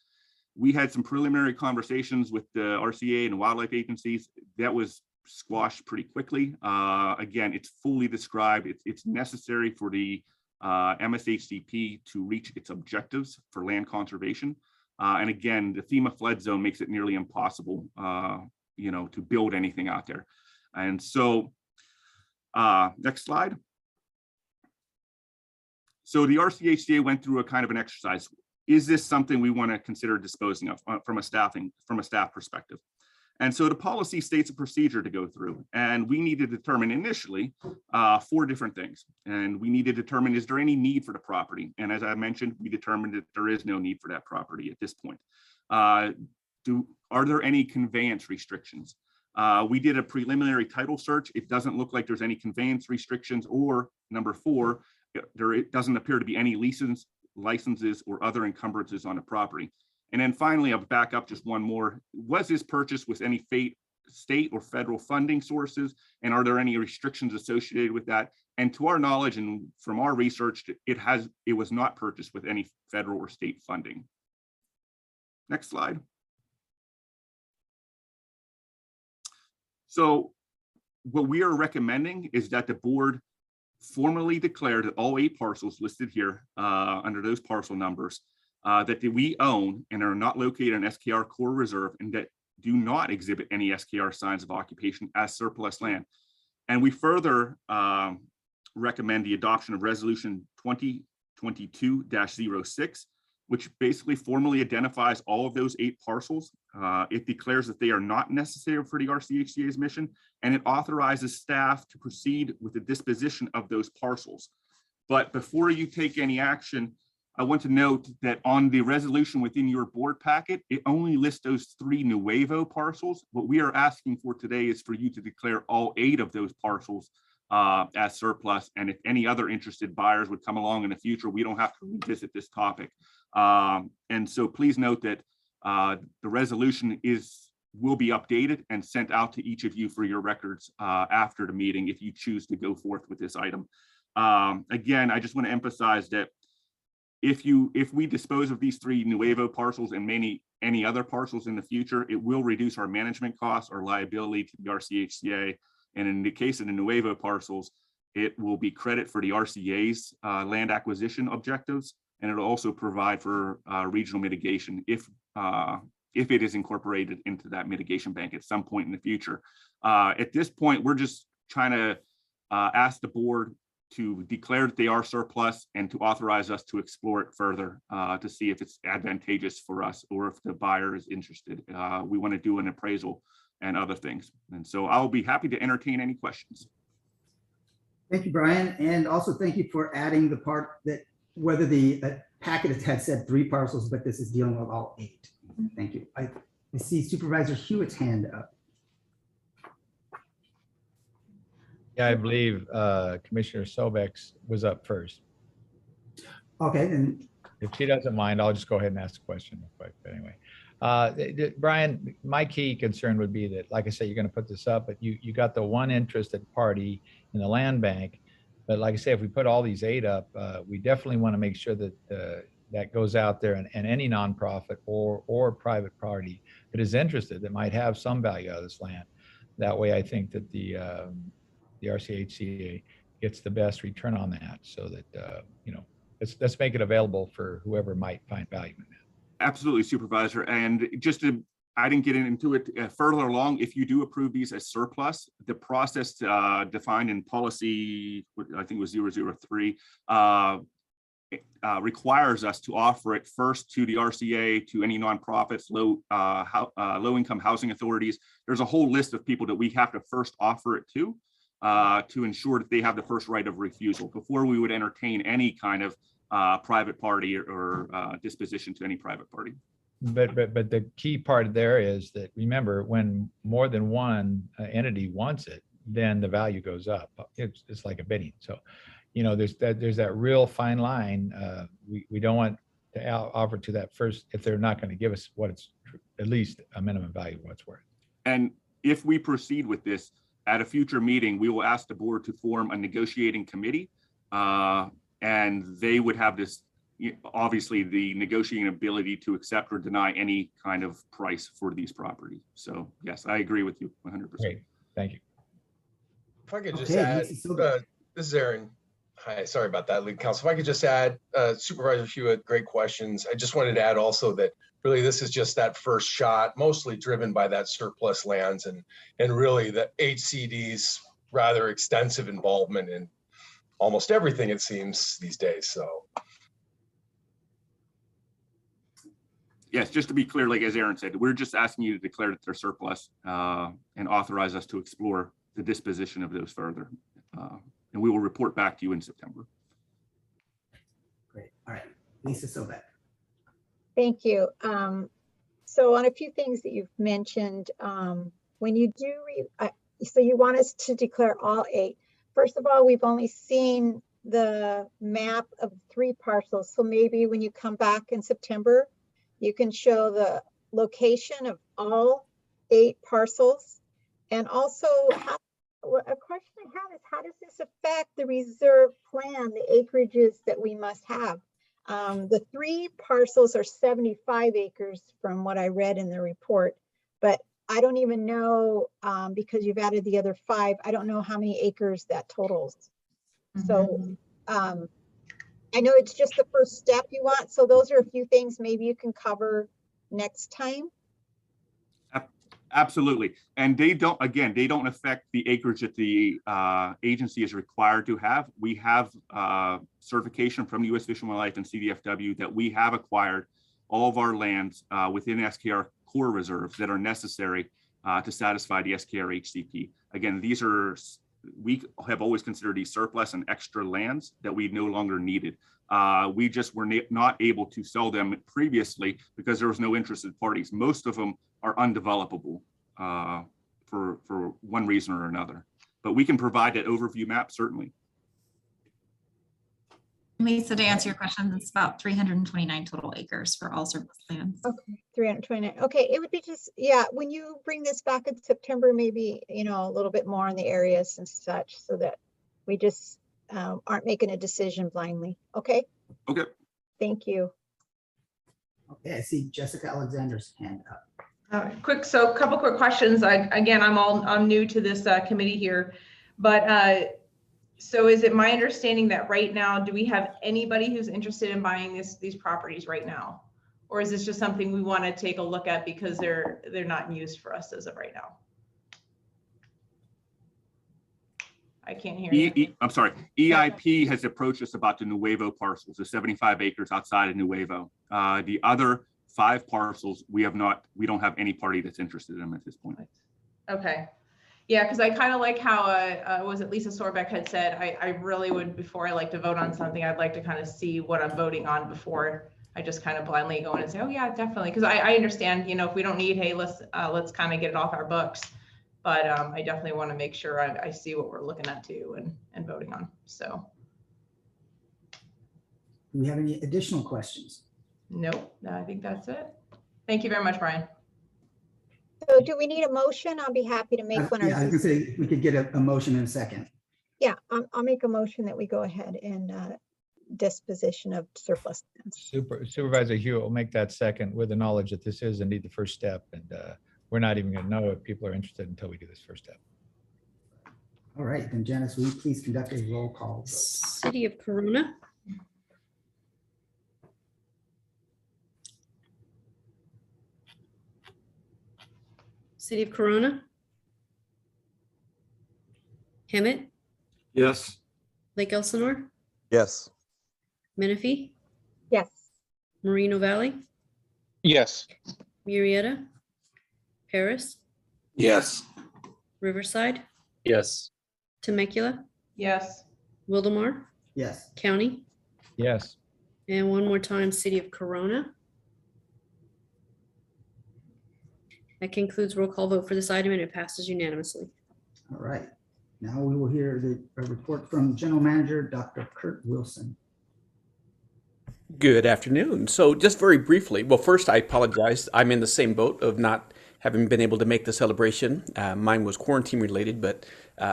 S11: We had some preliminary conversations with the RCA and wildlife agencies. That was squashed pretty quickly. Again, it's fully described. It's necessary for the MSHCP to reach its objectives for land conservation. And again, the FEMA flood zone makes it nearly impossible, to build anything out there. And so, next slide. So the RCHCA went through a kind of an exercise. Is this something we want to consider disposing of from a staff perspective? And so the policy states a procedure to go through, and we need to determine initially 4 different things. And we need to determine, is there any need for the property? And as I mentioned, we determined that there is no need for that property at this point. Are there any conveyance restrictions? We did a preliminary title search. It doesn't look like there's any conveyance restrictions, or number 4, it doesn't appear to be any licenses or other encumbrances on the property. And then finally, I'll back up just one more. Was this purchased with any state or federal funding sources? And are there any restrictions associated with that? And to our knowledge and from our research, it was not purchased with any federal or state funding. Next slide. So what we are recommending is that the board formally declare that all 8 parcels listed here under those parcel numbers that we own and are not located in SKR core reserve and that do not exhibit any SKR signs of occupation as surplus land. And we further recommend the adoption of resolution 2022-06, which basically formally identifies all of those 8 parcels. It declares that they are not necessary for the RCHCA's mission, and it authorizes staff to proceed with the disposition of those parcels. But before you take any action, I want to note that on the resolution within your board packet, it only lists those 3 nuevo parcels. What we are asking for today is for you to declare all 8 of those parcels as surplus. And if any other interested buyers would come along in the future, we don't have to revisit this topic. And so please note that the resolution will be updated and sent out to each of you for your records after the meeting if you choose to go forth with this item. Again, I just want to emphasize that if we dispose of these 3 nuevo parcels and any other parcels in the future, it will reduce our management costs or liability to the RCHCA. And in the case of the nuevo parcels, it will be credit for the RCA's land acquisition objectives, and it'll also provide for regional mitigation if it is incorporated into that mitigation bank at some point in the future. At this point, we're just trying to ask the board to declare that they are surplus and to authorize us to explore it further to see if it's advantageous for us or if the buyer is interested. We want to do an appraisal and other things. And so I'll be happy to entertain any questions.
S2: Thank you, Brian. And also thank you for adding the part that whether the packet had said 3 parcels, but this is dealing with all 8. Thank you. I see Supervisor Hewitt's hand up.
S13: Yeah, I believe Commissioner Sobek's was up first.
S2: Okay, then.
S13: If she doesn't mind, I'll just go ahead and ask the question real quick. But anyway, Brian, my key concern would be that, like I said, you're going to put this up, but you got the one interested party in the land bank. But like I say, if we put all these 8 up, we definitely want to make sure that that goes out there, and any nonprofit or private party that is interested that might have some value out of this land. That way, I think that the RCHCA gets the best return on that, so that let's make it available for whoever might find value in that.
S11: Absolutely, Supervisor. And I didn't get into it further along. If you do approve these as surplus, the process defined in policy, I think it was 003, requires us to offer it first to the RCA, to any nonprofits, low-income housing authorities. There's a whole list of people that we have to first offer it to ensure that they have the first right of refusal before we would entertain any kind of private party or disposition to any private party.
S13: But the key part there is that, remember, when more than one entity wants it, then the value goes up. It's like a bidding. So, there's that real fine line. We don't want to offer to that first if they're not going to give us what it's at least a minimum value of what's worth.
S11: And if we proceed with this at a future meeting, we will ask the board to form a negotiating committee, and they would have this, obviously, the negotiating ability to accept or deny any kind of price for these properties. So yes, I agree with you 100%.
S13: Great. Thank you.
S14: If I could just add, this is Aaron. Hi, sorry about that, lead counsel. If I could just add, Supervisor Hewitt, great questions. I just wanted to add also that really this is just that first shot, mostly driven by that surplus lands and really the HCD's rather extensive involvement in almost everything, it seems, these days. So.
S11: Yes, just to be clear, like as Aaron said, we're just asking you to declare that they're surplus and authorize us to explore the disposition of those further. And we will report back to you in September.
S2: Great. All right. Lisa Sobek.
S6: Thank you. So on a few things that you've mentioned, when you do, so you want us to declare all 8. First of all, we've only seen the map of 3 parcels. So maybe when you come back in September, you can show the location of all 8 parcels. And also, a question I have is, how does this affect the reserve plan, the acreages that we must have? The 3 parcels are 75 acres from what I read in the report, but I don't even know, because you've added the other 5, I don't know how many acres that totals. So I know it's just the first step you want. So those are a few things maybe you can cover next time.
S11: Absolutely. And they don't affect the acreage that the agency is required to have. We have certification from the U.S. Fish and Wildlife and CDFW that we have acquired all of our lands within SKR core reserves that are necessary to satisfy the SKR HCP. Again, these are we have always considered these surplus and extra lands that we no longer needed. We just were not able to sell them previously because there was no interested parties. Most of them are undevelopable for one reason or another. But we can provide that overview map, certainly.
S10: Lisa, to answer your question, it's about 329 total acres for all surplus lands.
S6: Okay, 329. Okay, it would be just, yeah, when you bring this back in September, maybe, you know, a little bit more on the areas and such so that we just aren't making a decision blindly. Okay,
S11: Okay.
S6: thank you.
S2: Okay, I see Jessica Alexander's hand up.
S1: All right, so a couple quick questions. Again, I'm new to this committee here, but so is it my understanding that right now, do we have anybody who's interested in buying these properties right now? Or is this just something we want to take a look at because they're not in use for us as of right now? I can't hear you.
S11: I'm sorry. EIP has approached us about the Nuevo parcels, the 75 acres outside of Nuevo. The other 5 parcels, we don't have any party that's interested in them at this point.
S1: Okay. Yeah, because I kind of like how was it Lisa Sorbeck had said, I really would, before I like to vote on something, I'd like to kind of see what I'm voting on before I just kind of blindly go in and say, oh yeah, definitely. Because I understand, you know, if we don't need, hey, let's kind of get it off our books. But I definitely want to make sure I see what we're looking at too and voting on. So.
S2: Do we have any additional questions?
S1: Nope, I think that's it. Thank you very much, Brian.
S6: So do we need a motion? I'll be happy to make one.
S2: Yeah, I was gonna say, if we could get a motion in a second.
S6: Yeah, I'll make a motion that we go ahead and disposition of surplus lands.
S13: Supervisor Hewitt will make that second with the knowledge that this is indeed the first step. And we're not even going to know if people are interested until we do this first step.
S2: All right, then Janice, will you please conduct a roll call vote?
S3: City of Corona. City of Corona. Hemet,
S5: Yes.
S3: Lake Elsinore,
S7: Yes.
S3: Menifee,
S6: Yes.
S3: Moreno Valley,
S4: Yes.
S3: Murrieta, Paris,
S8: Yes.
S3: Riverside,
S9: Yes.
S3: Temecula,
S1: Yes.
S3: Wildemar,
S2: Yes.
S3: County,
S13: Yes.
S3: and one more time, City of Corona. That concludes roll call vote for this item and it passes unanimously.
S2: All right. Now we will hear a report from General Manager Dr. Kurt Wilson.
S15: Good afternoon. So just very briefly, well, first I apologize. I'm in the same boat of not having been able to make the celebration. Mine was quarantine related, but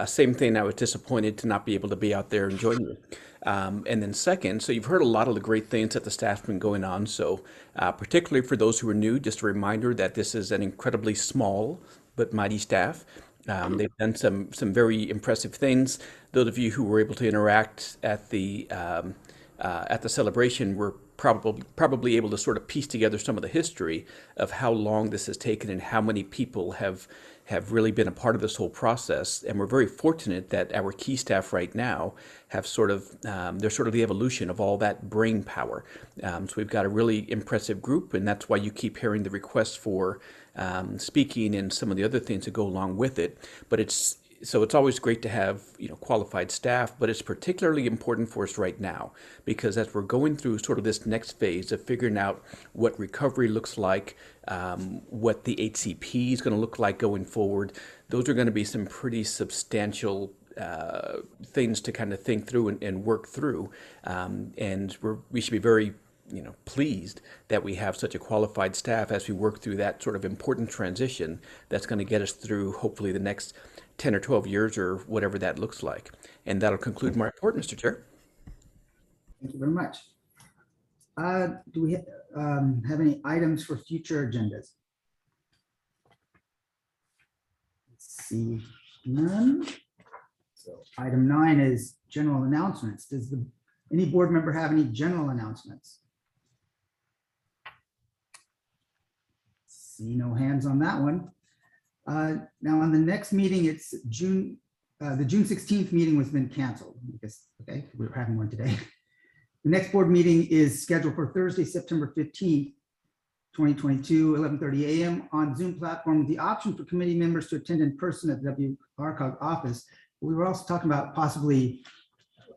S15: same thing. I was disappointed to not be able to be out there and join you. And then second, so you've heard a lot of the great things that the staff's been going on. So particularly for those who are new, just a reminder that this is an incredibly small but mighty staff. They've done some very impressive things. Those of you who were able to interact at the celebration were probably able to sort of piece together some of the history of how long this has taken and how many people have really been a part of this whole process. And we're very fortunate that our key staff right now have they're sort of the evolution of all that brain power. So we've got a really impressive group, and that's why you keep hearing the requests for speaking and some of the other things that go along with it. But it's always great to have, qualified staff, but it's particularly important for us right now because as we're going through sort of this next phase of figuring out what recovery looks like, what the HCP is going to look like going forward, those are going to be some pretty substantial things to kind of think through and work through. And we should be very pleased that we have such a qualified staff as we work through that sort of important transition that's going to get us through hopefully the next 10 or 12 years or whatever that looks like. And that'll conclude my report, Mr. Chair.
S2: Thank you very much. Do we have any items for future agendas? Let's see, none. So item 9 is general announcements. Does any board member have any general announcements? See no hands on that one. Now on the next meeting, it's the June 16th meeting has been canceled. I guess, okay, we're having one today. The next board meeting is scheduled for Thursday, September 15th, 2022, 11:30 a.m. on Zoom platform with the option for committee members to attend in person at the WRCOG office. we were also talking about possibly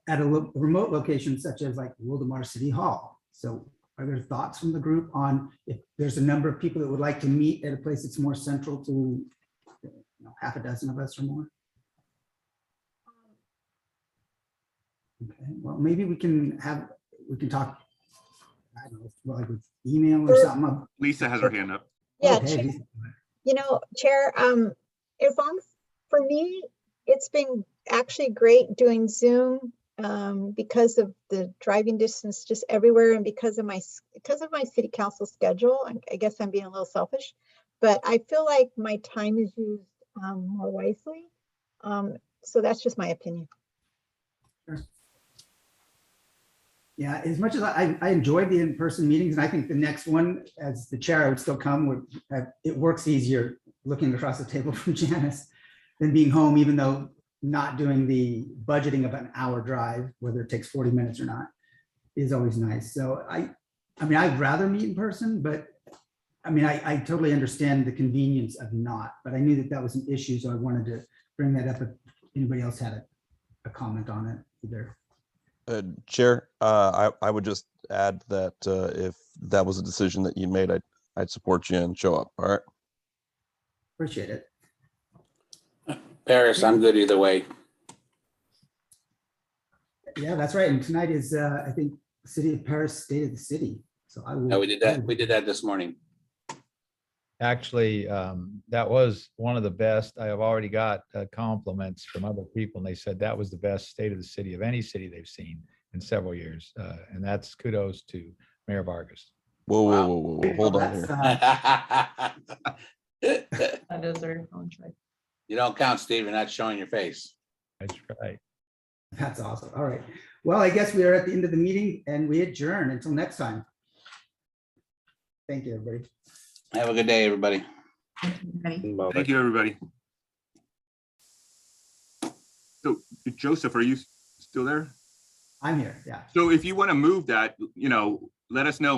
S2: at a remote location such as like Wildemar City Hall. So are there thoughts from the group on if there's a number of people that would like to meet at a place that's more central to half a dozen of us or more? Okay, well, maybe we can talk, I don't know, like with email or something.
S11: Lisa has her hand up.
S6: Yeah,
S2: Okay,
S6: Chair,
S2: Lisa.
S6: Chair, as long as, for me, it's been actually great doing Zoom because of the driving distance just everywhere and because of my city council schedule. I guess I'm being a little selfish, but I feel like my time is used more wisely. So that's just my opinion.
S2: Sure. Yeah, as much as I enjoyed the in-person meetings, and I think the next one, as the chair, I would still come. It works easier looking across the table from Janice than being home, even though not doing the budgeting of an hour drive, whether it takes 40 minutes or not, is always nice. So I mean, I'd rather meet in person, but I mean, I totally understand the convenience of not, but I knew that that was an issue, so I wanted to bring that up if anybody else had a comment on it either.
S7: Chair, I would just add that if that was a decision that you made, I'd support you and show up. All right.
S2: Appreciate it.
S8: Paris, I'm good either way.
S2: Yeah, that's right. And tonight is, I think, City of Paris State of the City. So I will.
S8: No, we did that. We did that this morning.
S13: Actually, that was one of the best. I have already got compliments from other people, and they said that was the best state of the city of any city they've seen in several years. And that's kudos to Mayor Vargas.
S7: Whoa, hold on here.
S1: That is very contract.
S8: You don't count, Steve. You're not showing your face.
S13: That's right.
S2: That's awesome. All right. Well, I guess we are at the end of the meeting and we adjourn until next time. Thank you, everybody.
S8: Have a good day, everybody.
S11: Thank you, everybody. So Joseph, are you still there?
S2: I'm here. Yeah.
S11: So if you want to move that, let us know.